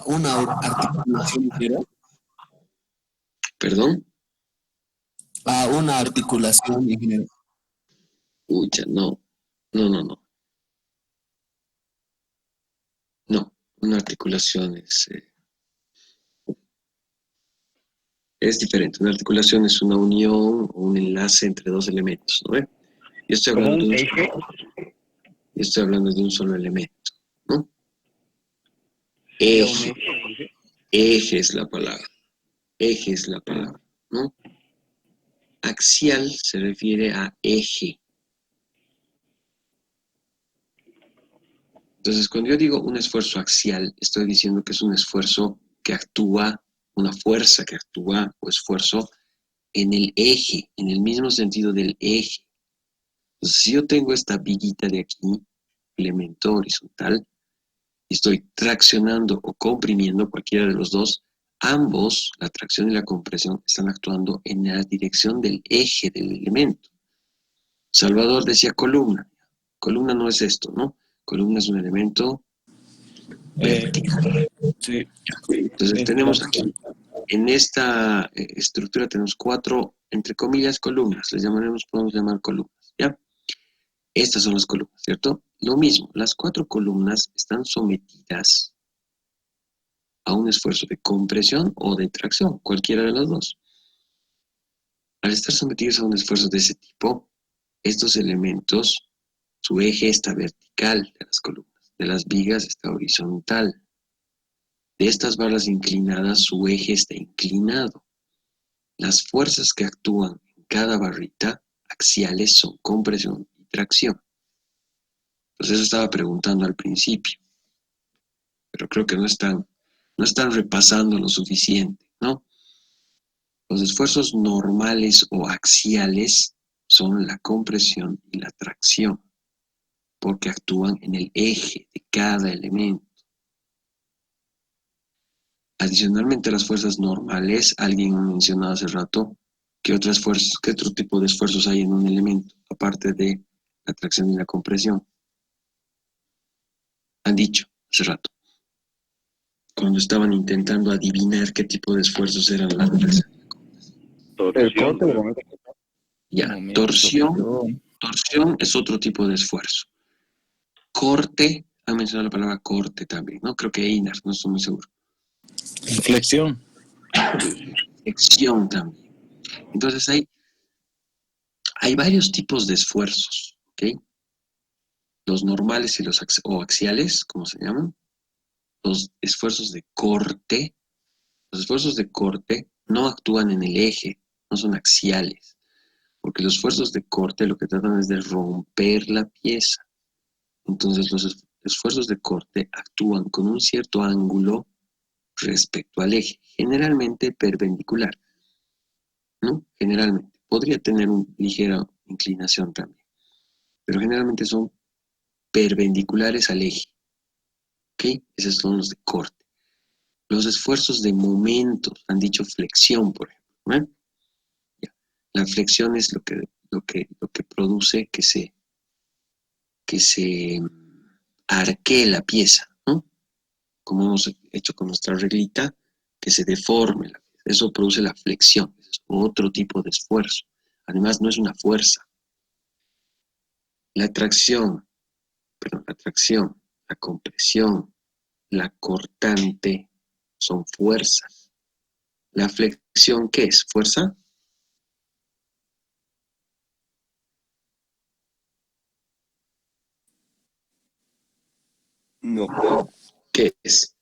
Una articulación, ingeniero. ¿Perdón? Una articulación, ingeniero. Ucha, no. No, una articulación es diferente. Una articulación es una unión o un enlace entre 2 elementos, ¿no ve? Yo estoy ¿Como hablando un de eje? yo estoy hablando de un solo elemento, ¿no? ¿Sería un Eje. eje? Eje es la palabra. Eje es la palabra, ¿no? Axial se refiere a eje. Entonces Entonces, cuando yo digo un esfuerzo axial, estoy diciendo que es un esfuerzo que actúa, una fuerza que actúa o esfuerzo en el eje, en el mismo sentido del eje. Entonces, si yo tengo esta viguita de aquí, elemento horizontal, y estoy traccionando o comprimiendo cualquiera de los dos, ambos, la tracción y la compresión, están actuando en la dirección del eje del elemento. Salvador decía columna. Columna no es esto, ¿no? Columna es un elemento vertical. Sí. Entonces tenemos aquí, en esta estructura tenemos 4, entre comillas, columnas. Les llamaremos, podemos llamar columnas, ¿ya? Estas son las columnas, ¿cierto? Lo mismo, las 4 columnas están sometidas a un esfuerzo de compresión o de tracción, cualquiera de las dos. Al estar sometidos a un esfuerzo de ese tipo, estos elementos, su eje está vertical de las columnas, de las vigas está horizontal. De estas barras inclinadas, su eje está inclinado. Las fuerzas que actúan en cada barrita axiales son compresión y tracción. Pues eso estaba preguntando al principio, pero creo que no están repasando lo suficiente, ¿no? Los esfuerzos normales o axiales son la compresión y la tracción, porque actúan en el eje de cada elemento. Adicionalmente a las fuerzas normales, alguien mencionó hace rato, ¿qué otro tipo de esfuerzos hay en un elemento, aparte de la tracción y la compresión? Han dicho hace rato, cuando estaban intentando adivinar qué tipo de esfuerzos eran la tracción y la compresión. El corte de momento. Ya, torsión es otro tipo de esfuerzo. Corte, han mencionado la palabra corte también, ¿no? Creo que Einar, no estoy muy seguro. Flexión. Flexión también. Entonces hay varios tipos de esfuerzos, ¿ok? Los normales y los axiales, ¿cómo se llaman? Los esfuerzos de corte. Los esfuerzos de corte no actúan en el eje, no son axiales, porque los esfuerzos de corte lo que tratan es de romper la pieza. Entonces los esfuerzos de corte actúan con un cierto ángulo respecto al eje, generalmente perpendicular, ¿no? Generalmente. Podría tener una ligera inclinación también, pero generalmente son perpendiculares al eje, ¿ok? Esos son los de corte. Los esfuerzos de momento, han dicho flexión, por ejemplo, ¿eh? Ya. La flexión es lo que produce que se arquee la pieza, ¿no? Como hemos hecho con nuestra reglita, que se deforme la pieza. Eso produce la flexión, es otro tipo de esfuerzo. Además, no es una fuerza. La tracción, la compresión, la cortante son fuerzas. ¿La flexión qué es? ¿Fuerza? No. ¿Qué es?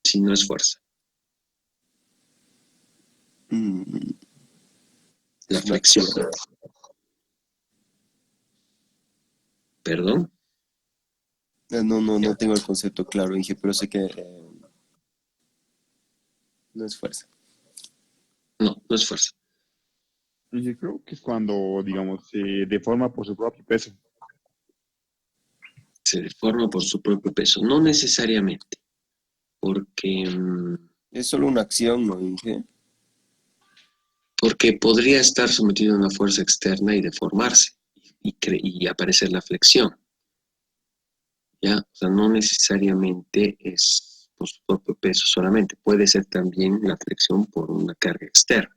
Si no es fuerza. La flexión. ¿Perdón? No tengo el concepto claro, Inge, pero sé que no es fuerza. No es fuerza. Yo creo que es cuando, digamos, se deforma por su propio peso. Se deforma por su propio peso. No necesariamente, porque... Es solo una acción, ¿no, Inge? Porque podría estar sometido a una fuerza externa y deformarse y aparecer la flexión. ¿Ya? O sea, no necesariamente es por su propio peso solamente. Puede ser también la flexión por una carga externa.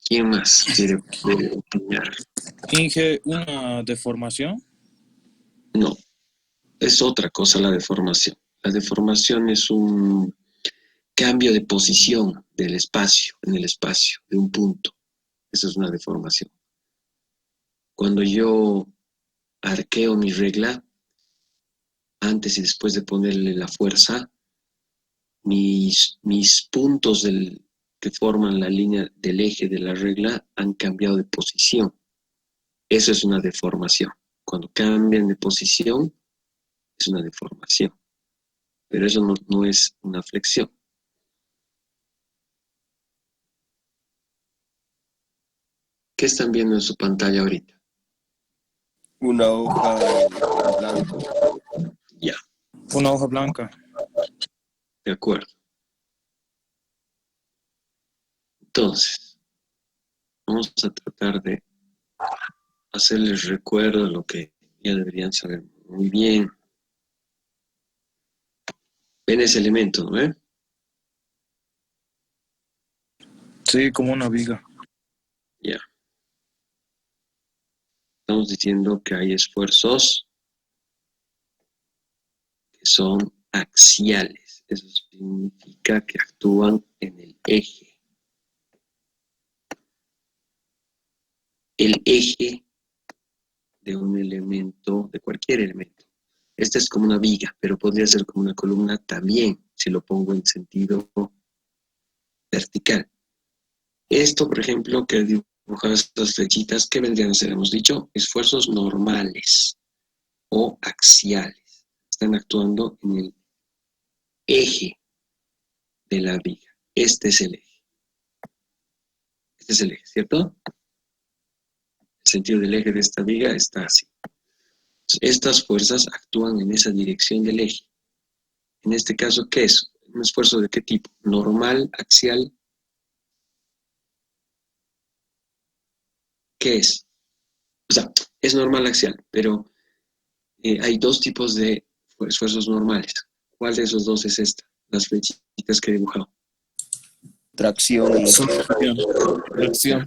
¿Quién más quiere opinar? Inge, ¿una deformación? No, es otra cosa la deformación. La deformación es un cambio de posición del espacio, en el espacio, de un punto. Eso es una deformación. Cuando yo arqueo mi regla, antes y después de ponerle la fuerza, mis puntos que forman la línea del eje de la regla han cambiado de posición. Eso es una deformación. Cuando cambian de posición, es una deformación. Pero eso no es una flexión. ¿Qué están viendo en su pantalla ahorita? Una hoja blanca. Ya, Una hoja blanca. de acuerdo. Entonces, vamos a tratar de hacerles recuerdo de lo que ya deberían saber muy bien. Ven ese elemento, ¿no ven? Sí, como una viga. Ya. Estamos diciendo que hay esfuerzos que son axiales. Eso significa que actúan en el eje. El eje de un elemento, de cualquier elemento. Esta es como una viga, pero podría ser como una columna también, si lo pongo en sentido vertical. Esto, por ejemplo, que dibujado estas flechitas, ¿qué vendrían a ser? Hemos dicho esfuerzos normales o axiales. Están actuando en el eje de la viga. Este es el eje. Este es el eje, ¿cierto? El sentido del eje de esta viga está así. Estas fuerzas actúan en esa dirección del eje. En este caso, ¿qué es? ¿Un esfuerzo de qué tipo? ¿Normal, axial? ¿Qué es? O sea, es normal axial, pero hay dos tipos de esfuerzos normales. ¿Cuál de esos dos es esta? Las flechitas que he dibujado. Tracción en los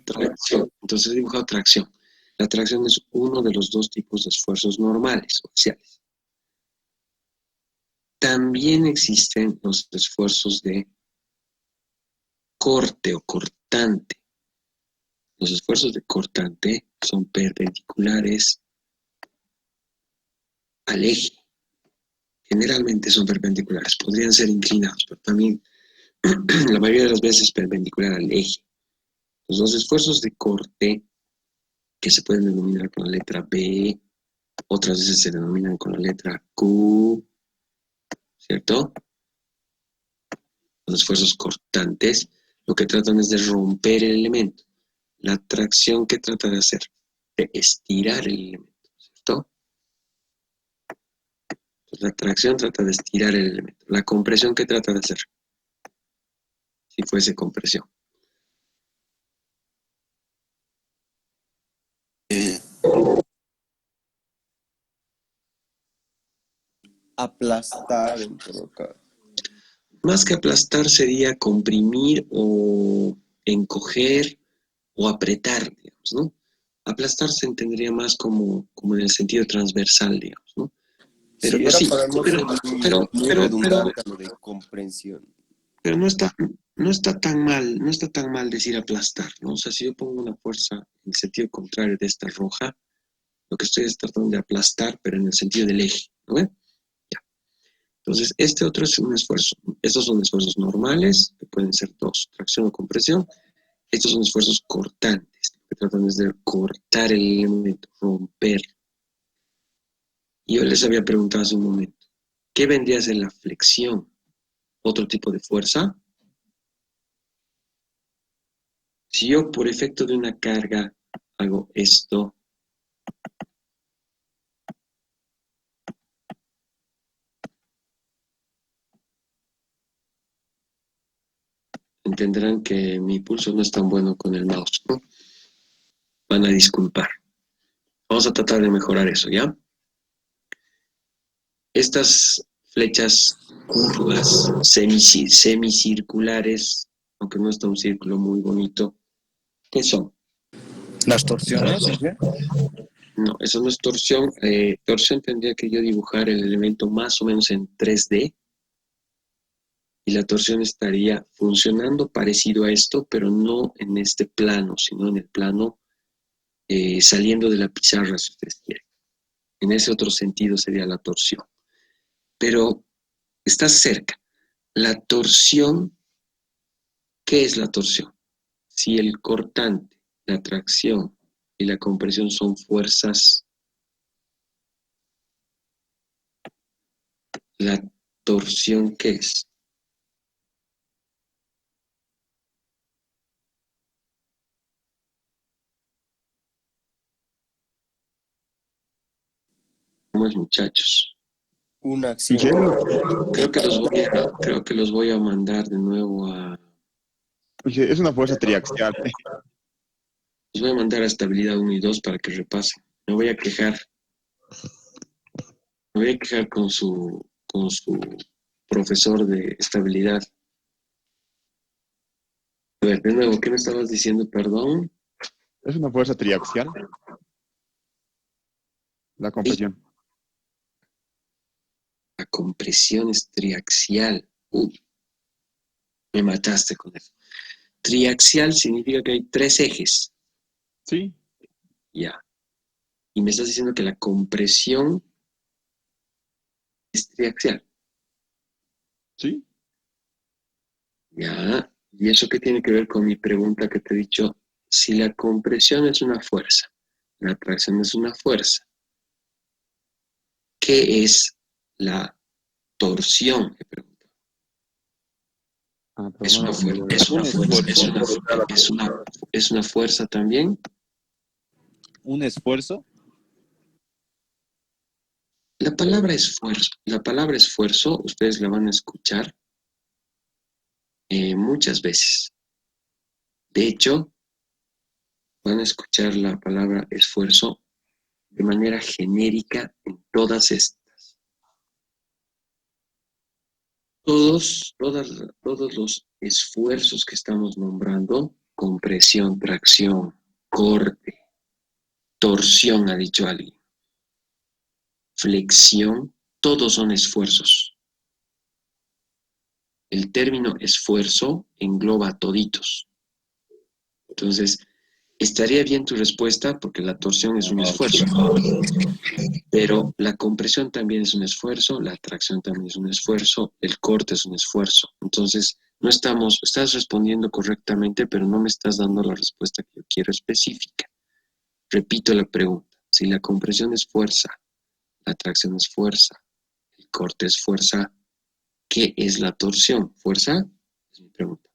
Tracción. Entonces he dibujado tracción. La tracción es uno de los dos tipos de esfuerzos normales o axiales. También existen los esfuerzos de corte o cortante. Los esfuerzos de cortante son perpendiculares al eje. Generalmente son perpendiculares, podrían ser inclinados, pero también la mayoría de las veces perpendicular al eje. Los dos esfuerzos de corte, que se pueden denominar con la letra B, otras veces se denominan con la letra Q, ¿cierto? Los esfuerzos cortantes lo que tratan es de romper el elemento. La tracción, ¿qué trata de hacer? De estirar el elemento, ¿cierto? Entonces, la tracción trata de estirar el elemento. La compresión, ¿qué trata de hacer? Si fuese compresión. Aplastar en todo caso. Más que aplastar sería comprimir o encoger o apretar, digamos, ¿no? Aplastar se entendería más como en el sentido transversal, digamos, ¿no? Pero Sí, era sí, para no ser muy redundante a lo de comprensión. pero no está tan mal decir aplastar, ¿no? O sea, si yo pongo una fuerza en el sentido contrario de esta roja, lo que estoy es tratando de aplastar, pero en el sentido del eje, ¿no ven? Ya. Entonces, este otro es un esfuerzo. Estos son esfuerzos normales, que pueden ser dos, tracción o compresión. Estos son esfuerzos cortantes, que tratan de cortar el elemento, romper. Y yo les había preguntado hace un momento, ¿qué vendría a ser la flexión? ¿Otro tipo de fuerza? Si yo por efecto de una carga hago esto, entenderán que mi pulso no es tan bueno con el mouse, ¿no? Van a disculpar. Vamos a tratar de mejorar eso, ¿ya? Estas flechas curvas, semicirculares, aunque no está un círculo muy bonito, ¿qué son? Las torsiones, ¿sí? No, eso no es torsión. Torsión tendría que yo dibujar el elemento más o menos en 3D. Y la torsión estaría funcionando parecido a esto, pero no en este plano, sino en el plano saliendo de la pizarra, si ustedes quieren. En ese otro sentido sería la torsión. Pero está cerca. La torsión ¿Qué es la torsión? Si el cortante, la tracción y la compresión son fuerzas, ¿la torsión qué es? ¿Cómo es, muchachos? Una acción. Creo que los voy a mandar de nuevo a... Es una fuerza triaxial. Los voy a mandar a estabilidad 1 y 2 para que repasen. Me voy a quejar con su profesor de estabilidad. A ver, de nuevo, ¿qué me estabas diciendo? Perdón. Es una fuerza triaxial. La compresión. La compresión es triaxial. Me mataste con eso. Triaxial significa que hay 3 ejes. Sí. Ya. Y me estás diciendo que la compresión es triaxial. Sí. Ya. ¿Y eso qué tiene que ver con mi pregunta que te he dicho? Si la compresión es una fuerza, la tracción es una fuerza, ¿qué es la torsión? He preguntado. ¿Es una fuerza también? ¿Un esfuerzo? La palabra esfuerzo, ustedes la van a escuchar muchas veces. De hecho, van a escuchar la palabra esfuerzo de manera genérica en todas estas. Todos los esfuerzos que estamos nombrando, compresión, tracción, corte, torsión, ha dicho alguien, flexión, todos son esfuerzos. El término esfuerzo engloba a toditos. Entonces, estaría bien tu respuesta porque la torsión es un esfuerzo. Pero la compresión también es un esfuerzo, la tracción también es un esfuerzo, el corte es un esfuerzo. Entonces, estás respondiendo correctamente, pero no me estás dando la respuesta que yo quiero específica. Repito la pregunta. Si la compresión es fuerza, la tracción es fuerza, el corte es fuerza, ¿qué es la torsión? ¿Fuerza? Es mi pregunta.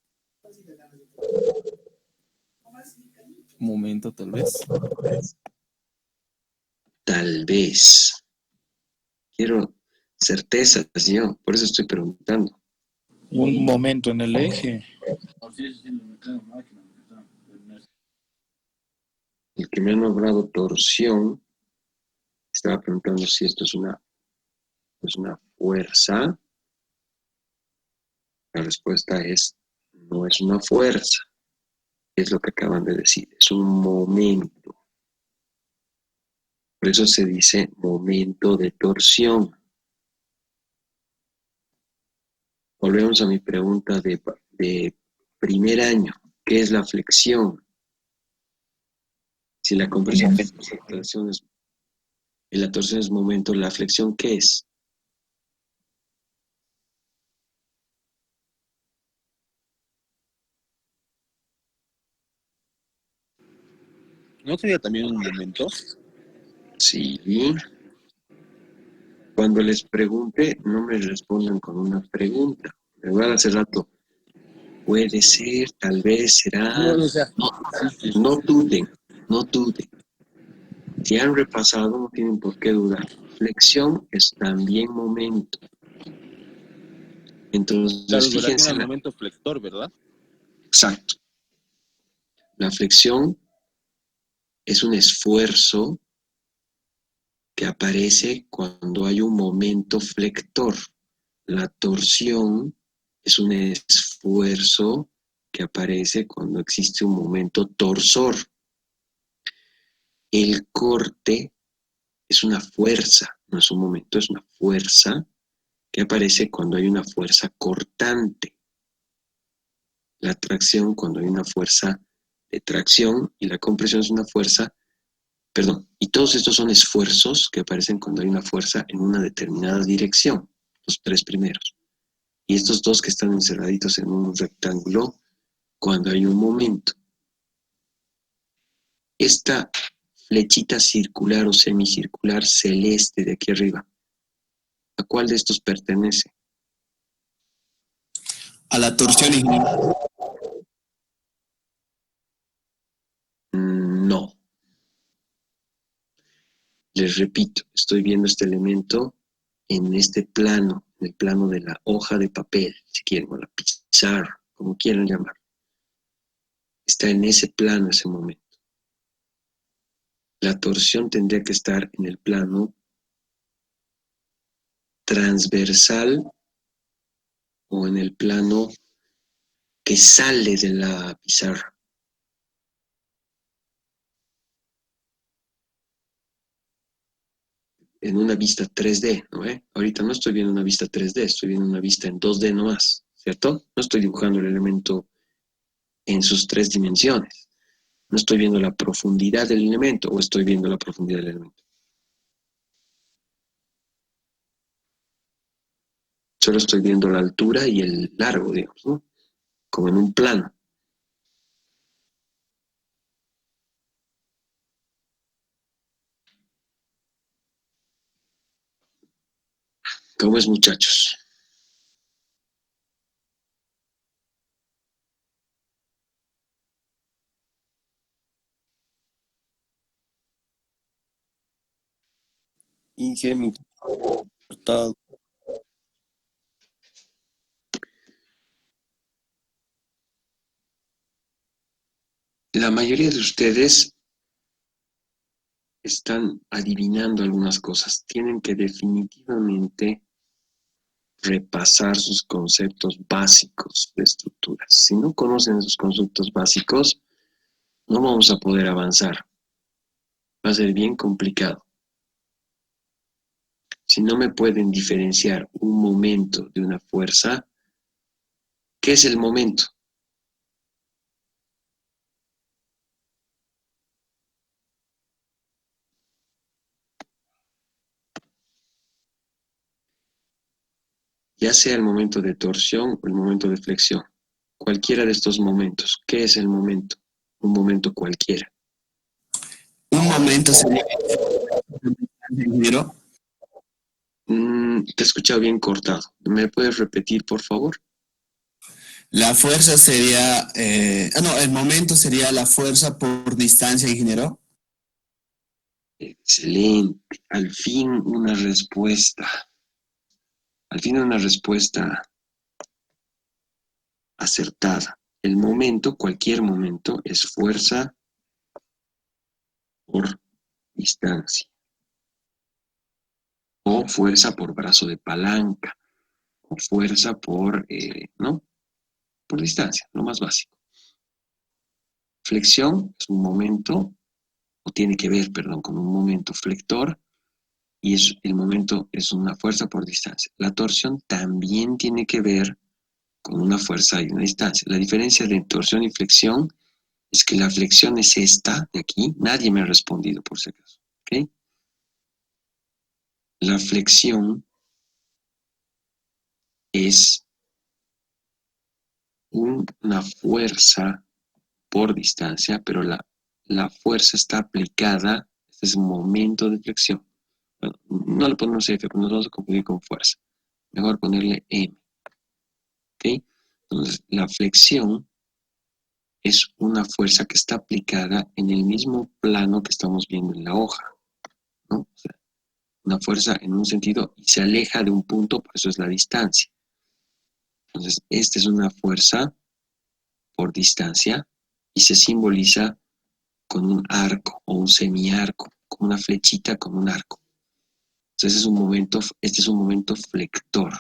Un momento, tal vez. Tal vez. Quiero certezas, yo, por eso estoy preguntando. Un momento en el eje. El que me ha nombrado torsión estaba preguntando si esto es una fuerza. La respuesta es no es una fuerza. Es lo que acaban de decir, es un momento. Por eso se dice momento de torsión. Volvemos a mi pregunta de primer año. ¿Qué es la flexión? Si la compresión y la torsión es momento, ¿la flexión qué es? ¿No sería también un momento? Sí. Cuando les pregunte, no me respondan con una pregunta. Me voy a hace rato. Puede ser, tal vez, será. No duden. Si han repasado, no tienen por qué dudar. Flexión es también momento. Entonces, Claro, fíjense. el momento flector, ¿verdad? Exacto. La flexión es un esfuerzo que aparece cuando hay un momento flector. La torsión es un esfuerzo que aparece cuando existe un momento torsor. El corte es una fuerza, no es un momento, es una fuerza que aparece cuando hay una fuerza cortante. La tracción cuando hay una fuerza de tracción y la compresión es una fuerza, y todos estos son esfuerzos que aparecen cuando hay una fuerza en una determinada dirección, los 3 primeros. Y estos 2 que están encerraditos en un rectángulo cuando hay un momento. Esta flechita circular o semicircular celeste de aquí arriba, ¿a cuál de estos pertenece? A la torsión, ingeniero. No. Les repito, estoy viendo este elemento en este plano, en el plano de la hoja de papel, si quieren, o la pizarra, como quieran llamar. Está en ese plano ese momento. La torsión tendría que estar en el plano transversal o en el plano que sale de la pizarra. En una vista 3D, ¿no? Ahorita no estoy viendo una vista 3D, estoy viendo una vista en 2D nomás, ¿cierto? No estoy dibujando el elemento en sus 3 dimensiones. No estoy viendo la profundidad del elemento o estoy viendo la profundidad del elemento. Solo estoy viendo la altura y el largo, digamos, ¿no? Como en un plano. ¿Cómo es, muchachos? Inge, cortado. La mayoría de ustedes están adivinando algunas cosas. Tienen que definitivamente repasar sus conceptos básicos de estructuras. Si no conocen esos conceptos básicos, no vamos a poder avanzar. Va a ser bien complicado. Si no me pueden diferenciar un momento de una fuerza, ¿qué es el momento? Ya sea el momento de torsión o el momento de flexión. Cualquiera de estos momentos. ¿Qué es el momento? Un momento cualquiera. Un momento sería, ingeniero. Te he escuchado bien cortado. ¿Me puedes repetir, por favor? La fuerza sería, el momento sería la fuerza por distancia, ingeniero. Excelente. Al fin una respuesta. Al fin una respuesta acertada. El momento, cualquier momento, es fuerza por distancia. O fuerza por brazo de palanca. O fuerza por, ¿no? Por distancia, lo más básico. Flexión es un momento, o tiene que ver, perdón, con un momento flector, y el momento es una fuerza por distancia. La torsión también tiene que ver con una fuerza y una distancia. La diferencia de torsión y flexión es que la flexión es esta de aquí. Nadie me ha respondido, por si acaso. ¿Okay? La flexión es una fuerza por distancia, pero la fuerza está aplicada, este es un momento de flexión. Bueno, no le ponemos F, porque nos vamos a confundir con fuerza. Mejor ponerle M. ¿Ok? Entonces, la flexión es una fuerza que está aplicada en el mismo plano que estamos viendo en la hoja, ¿no? O sea, una fuerza en un sentido y se aleja de un punto, por eso es la distancia. Entonces, esta es una fuerza por distancia y se simboliza con un arco o un semiarco, con una flechita con un arco. Entonces, este es un momento flector.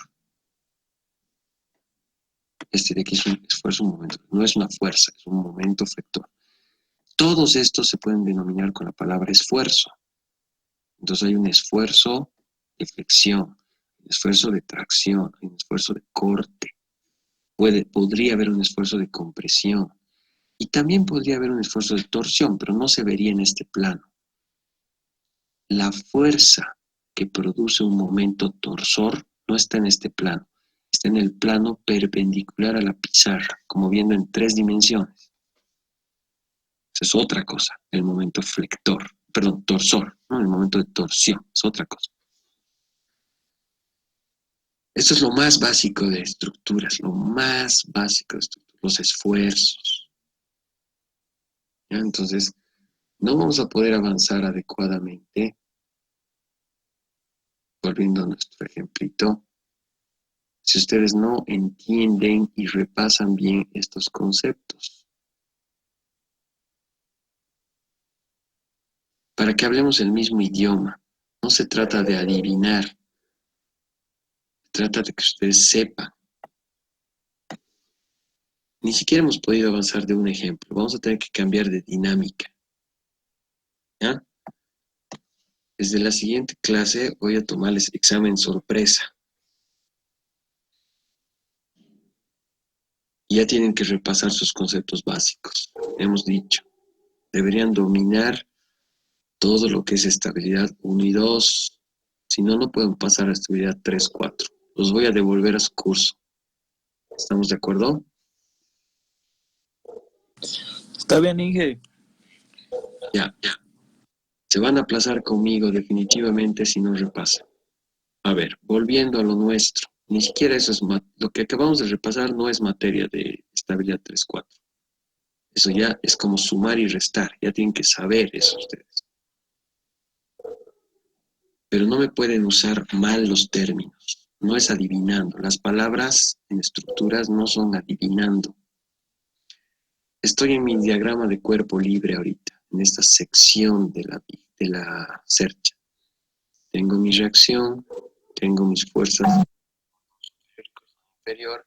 Este de aquí es un momento, no es una fuerza, es un momento flector. Todos estos se pueden denominar con la palabra esfuerzo. Entonces hay un esfuerzo de flexión, un esfuerzo de tracción, un esfuerzo de corte. Podría haber un esfuerzo de compresión. Y también podría haber un esfuerzo de torsión, pero no se vería en este plano. La fuerza que produce un momento torsor no está en este plano. está en el plano perpendicular a la pizarra, como viendo en 3 dimensiones. Esa es otra cosa, el momento torsor, ¿no? El momento de torsión, es otra cosa. Esto es lo más básico de estructuras, lo más básico de estructuras, los esfuerzos. ¿Ya? Entonces, no vamos a poder avanzar adecuadamente, volviendo a nuestro ejemplito, si ustedes no entienden y repasan bien estos conceptos. Para que hablemos el mismo idioma, no se trata de adivinar, se trata de que ustedes sepan. Ni siquiera hemos podido avanzar de un ejemplo, vamos a tener que cambiar de dinámica. ¿Ya? Desde la siguiente clase voy a tomarles examen sorpresa. Y ya tienen que repasar sus conceptos básicos. Hemos dicho, deberían dominar todo lo que es estabilidad 1 y 2. Si no, no pueden pasar a estabilidad 3, 4. Los voy a devolver a su curso. ¿Estamos de acuerdo? Está bien, Inge. Ya. Se van a aplazar conmigo definitivamente si no repasan. A ver, volviendo a lo nuestro. Ni siquiera eso es lo que acabamos de repasar no es materia de estabilidad 3, 4. Eso ya es como sumar y restar. Ya tienen que saber eso ustedes. Pero no me pueden usar mal los términos. No es adivinando. Las palabras en estructuras no son adivinando. Estoy en mi diagrama de cuerpo libre ahorita, en esta sección de la cercha. Tengo mi reacción, tengo mis fuerzas inferior,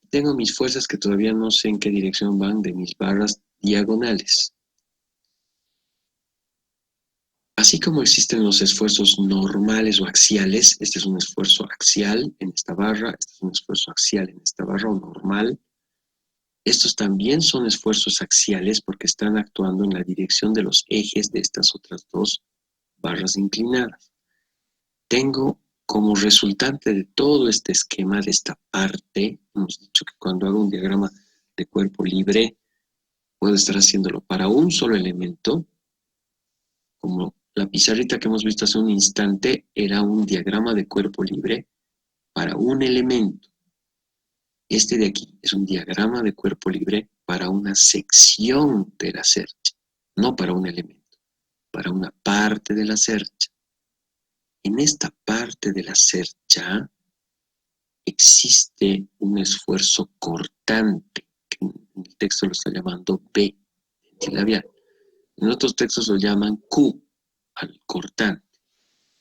tengo mis fuerzas que todavía no sé en qué dirección van de mis barras diagonales. Así como existen los esfuerzos normales o axiales, este es un esfuerzo axial en esta barra, este es un esfuerzo axial en esta barra o normal. Estos también son esfuerzos axiales porque están actuando en la dirección de los ejes de estas otras dos barras inclinadas. Tengo como resultante de todo este esquema, de esta parte, hemos dicho que cuando hago un diagrama de cuerpo libre, puedo estar haciéndolo para un solo elemento, como la pizarrita que hemos visto hace un instante era un diagrama de cuerpo libre para un elemento. Este de aquí es un diagrama de cuerpo libre para una sección de la cercha, no para un elemento, para una parte de la cercha. En esta parte de la cercha existe un esfuerzo cortante, que en el texto lo está llamando B, antilabial. En otros textos lo llaman Q, al cortante.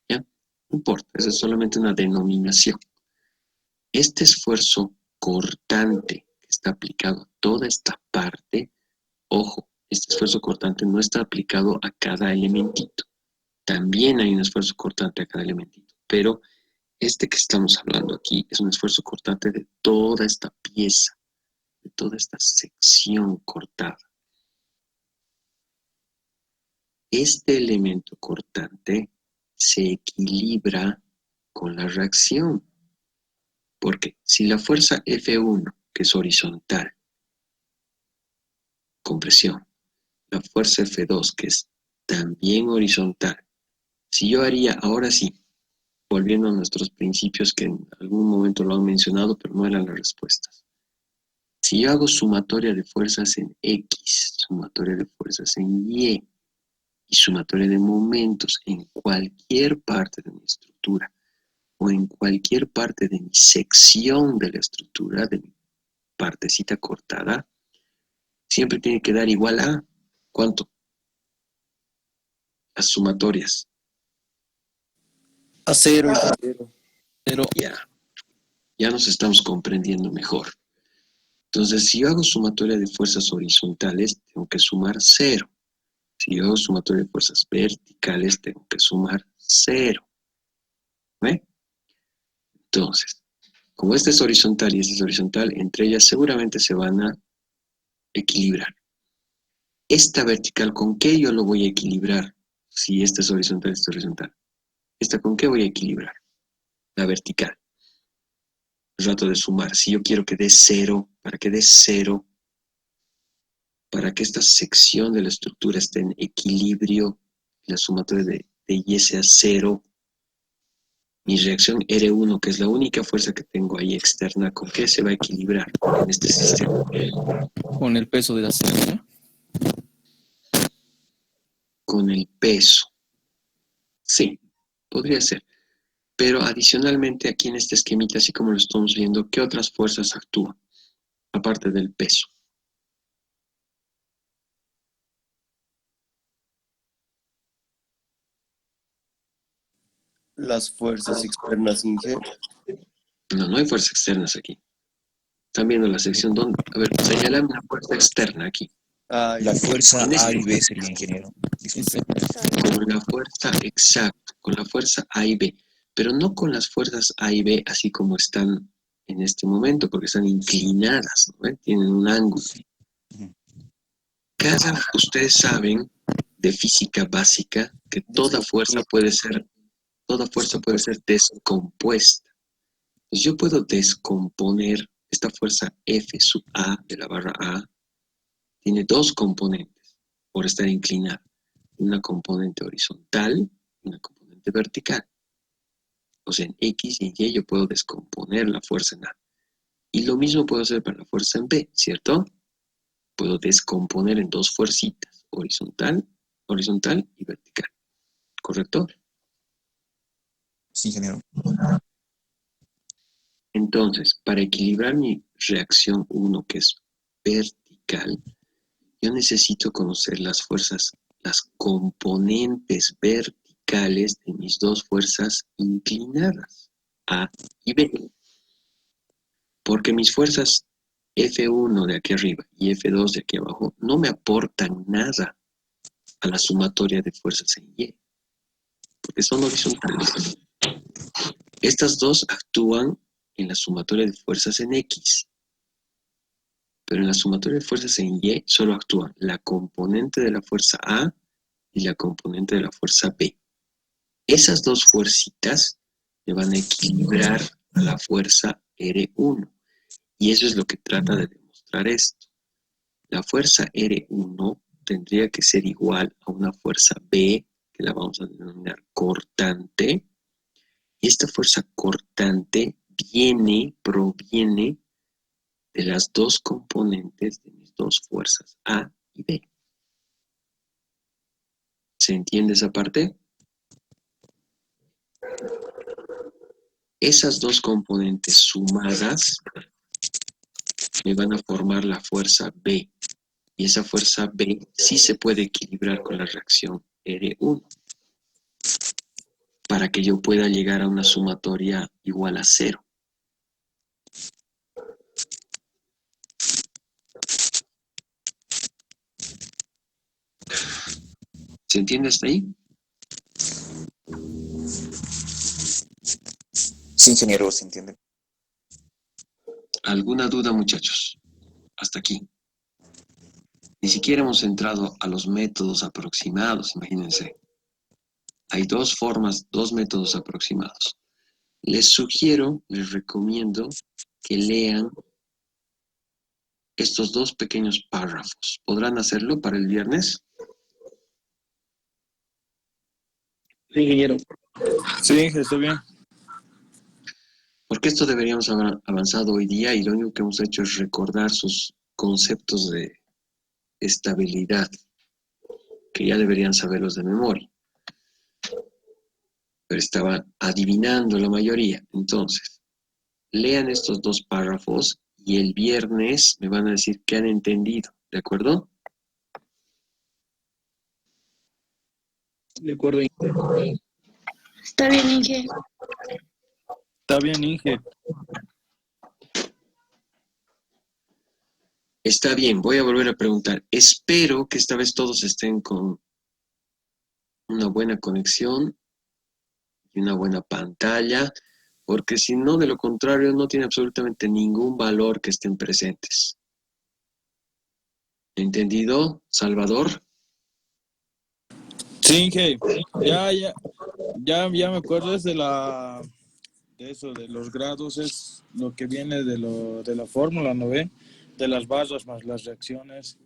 ¿Ya? No importa, esa es solamente una denominación. Este esfuerzo cortante que está aplicado a toda esta parte, ojo, este esfuerzo cortante no está aplicado a cada elementito. También hay un esfuerzo cortante a cada elementito, pero este que estamos hablando aquí es un esfuerzo cortante de toda esta pieza, de toda esta sección cortada. Este elemento cortante se equilibra con la reacción. Porque si la fuerza F1, que es horizontal, compresión, la fuerza F2, que es también horizontal, si yo haría, ahora sí, volviendo a nuestros principios que en algún momento lo han mencionado, pero no eran las respuestas. Si yo hago sumatoria de fuerzas en X, sumatoria de fuerzas en Y, y sumatoria de momentos en cualquier parte de mi estructura, o en cualquier parte de mi sección de la estructura, de mi partecita cortada, siempre tiene que dar igual a, ¿cuánto? Las sumatorias. A 0. Pero ya nos estamos comprendiendo mejor. Entonces, si yo hago sumatoria de fuerzas horizontales, tengo que sumar 0. Si yo hago sumatoria de fuerzas verticales, tengo que sumar 0. ¿Ve? Entonces, como este es horizontal y este es horizontal, entre ellas seguramente se van a equilibrar. Esta vertical, ¿con qué yo lo voy a equilibrar? Si este es horizontal y este es horizontal. ¿Esta con qué voy a equilibrar? La vertical. el rato de sumar. Si yo quiero que dé 0, para que dé 0, para que esta sección de la estructura esté en equilibrio, la sumatoria de Y sea 0, mi reacción R1, que es la única fuerza que tengo ahí externa, ¿con qué se va a equilibrar en este sistema? Con el peso de la célula. Con el peso. Sí, podría ser. Pero adicionalmente aquí en este esquemita, así como lo estamos viendo, ¿qué otras fuerzas actúan? Aparte del peso. Las fuerzas externas, Inge. No, no hay fuerzas externas aquí. Están viendo la sección donde... A ver, señalame una fuerza externa aquí. La fuerza En A y este- B sería, ingeniero. Disculpe. Con la fuerza, exacto, con la fuerza A y B. Pero no con las fuerzas A y B así como están en este momento, porque están inclinadas, ¿no? Tienen un ángulo. Ustedes saben de física básica que toda fuerza puede ser descompuesta. Entonces yo puedo descomponer esta fuerza F sub A de la barra A. Tiene dos componentes por estar inclinada. Una componente horizontal y una componente vertical. O sea, en X y en Y yo puedo descomponer la fuerza en A. Y lo mismo puedo hacer para la fuerza en B, ¿cierto? Puedo descomponer en dos fuercitas, horizontal y vertical. ¿Correcto? Sí, ingeniero. Entonces, para equilibrar mi reacción 1, que es vertical, yo necesito conocer las fuerzas, las componentes verticales de mis dos fuerzas inclinadas, A y B. Porque mis fuerzas F1 de aquí arriba y F2 de aquí abajo no me aportan nada a la sumatoria de fuerzas en Y, porque son horizontales. Estas dos actúan en la sumatoria de fuerzas en X, pero en la sumatoria de fuerzas en Y solo actúan la componente de la fuerza A y la componente de la fuerza B. Esas dos fuercitas me van a equilibrar a la fuerza R1, y eso es lo que trata de demostrar esto. La fuerza R1 tendría que ser igual a una fuerza B, que la vamos a denominar cortante. Y esta fuerza cortante proviene de las dos componentes de mis dos fuerzas, A y B. ¿Se entiende esa parte? Esas dos componentes sumadas me van a formar la fuerza B. Y esa fuerza B sí se puede equilibrar con la reacción R1 para que yo pueda llegar a una sumatoria igual a 0. ¿Se entiende hasta ahí? Sí, ingeniero, se entiende. ¿Alguna duda, muchachos? Hasta aquí. Ni siquiera hemos entrado a los métodos aproximados, imagínense. Hay dos formas, dos métodos aproximados. Les recomiendo que lean estos dos pequeños párrafos. ¿Podrán hacerlo para el viernes? Sí, ingeniero. Sí, está bien. Porque esto deberíamos haber avanzado hoy día y lo único que hemos hecho es recordar sus conceptos de estabilidad, que ya deberían saberlos de memoria. Pero estaban adivinando la mayoría. Entonces, lean estos dos párrafos y el viernes me van a decir qué han entendido, ¿de acuerdo? De acuerdo. Está bien, Inge. Está bien, Inge. Está bien, voy a volver a preguntar. Espero que esta vez todos estén con una buena conexión y una buena pantalla, porque si no, de lo contrario, no tiene absolutamente ningún valor que estén presentes. ¿Entendido, Salvador? Sí, Inge. Ya me acuerdo desde la eso, de los grados, es lo que viene de la fórmula, ¿no ve? De las barras más las reacciones.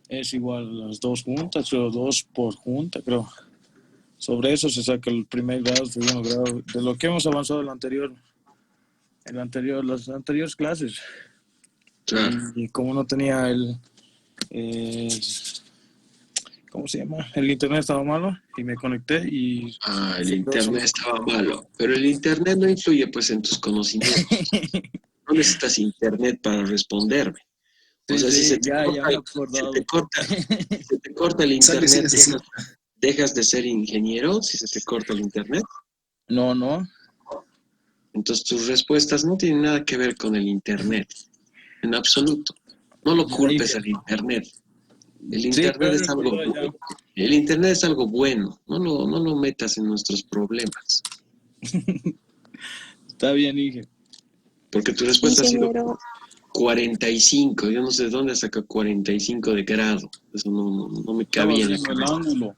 Es igual las dos juntas o dos por junta, creo. Sobre eso se saca el primer grado, el segundo grado, de lo que hemos avanzado las anteriores clases. Claro. Y como no tenía ¿cómo se llama? El internet estaba malo y me conecté y... El internet estaba malo, pero el internet no influye pues en tus conocimientos. No necesitas internet para responderme. O sea, si se te corta el internet, ¿dejas de ser ingeniero si se te corta el internet? No. Entonces tus respuestas no tienen nada que ver con el internet, en absoluto. No lo culpes al internet. El internet es algo bueno. No lo metas en nuestros problemas. Está bien, Inge. Porque tu respuesta ha sido 45. Yo no sé de dónde saca 45 de grado. Eso no me cabía en la cabeza. El ángulo.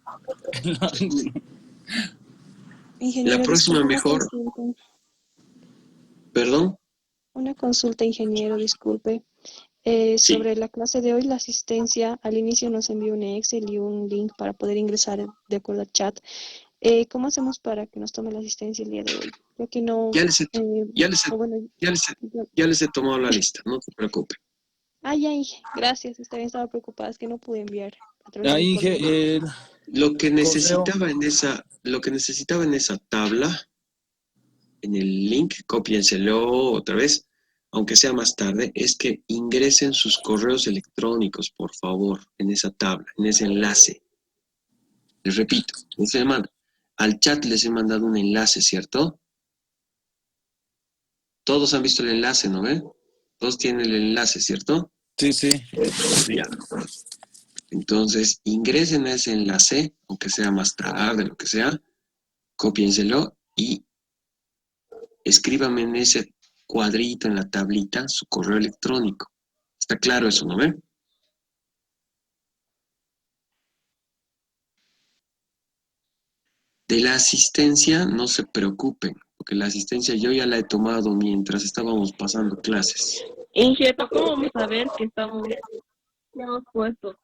Ingeniero, La próxima mejor. ¿Perdón? Una consulta, ingeniero, disculpe. Sobre la clase de hoy, la asistencia al inicio nos envió un Excel y un link para poder ingresar de acuerdo al chat. ¿Cómo hacemos para que nos tome la asistencia el día de hoy? Ya que no... Ya les he tomado la lista, no se preocupe. Ya, Inge, gracias. Estaba preocupada, es que no pude enviar. Inge, lo que necesitaba en esa tabla, en el link, cópienselo otra vez, aunque sea más tarde, es que ingresen sus correos electrónicos, por favor, en esa tabla, en ese enlace. Les repito, al chat les he mandado un enlace, ¿cierto? Todos han visto el enlace, ¿no ven? Todos tienen el enlace, ¿cierto? Sí. Ya. Entonces, ingresen a ese enlace, aunque sea más tarde, lo que sea, cópienselo y escríbanme en ese cuadrito, en la tablita, su correo electrónico. ¿Está claro eso, no ven? De la asistencia, no se preocupen, porque la asistencia yo ya la he tomado mientras estábamos pasando clases. Inge, ¿cómo vamos a ver que estamos puestos?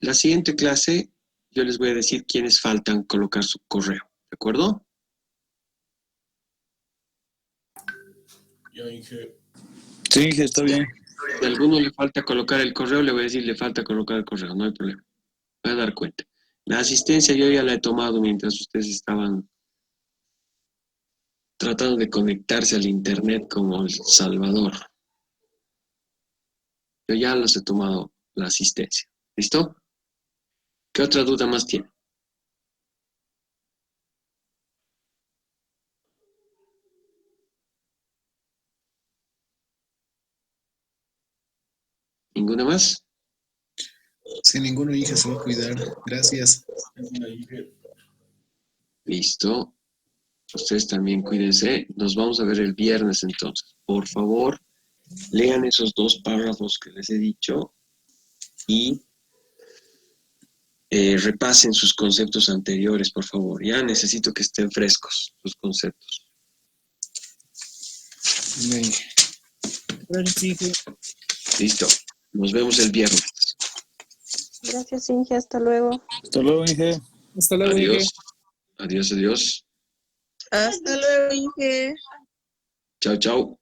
La siguiente clase, yo les voy a decir quiénes faltan colocar su correo, ¿de acuerdo? Ya, Inge. Sí, Inge, está bien. Si a alguno le falta colocar el correo, le voy a decir, le falta colocar el correo, no hay problema. Voy a dar cuenta. La asistencia yo ya la he tomado mientras ustedes estaban tratando de conectarse al internet como El Salvador. Yo ya los he tomado la asistencia. ¿Listo? ¿Qué otra duda más tiene? ¿Ninguna más? Sí, ninguno, Inge, se va a cuidar. Gracias. Listo. Ustedes también cuídense. Nos vamos a ver el viernes entonces. Por favor, lean esos 2 párrafos que les he dicho y repasen sus conceptos anteriores, por favor. Ya necesito que estén frescos sus conceptos. Listo. Nos vemos el viernes. Gracias, Inge. Hasta luego. Hasta luego, Inge. Hasta luego, Adiós. Inge. Adiós, adiós. Hasta luego, Inge. Chao, chao.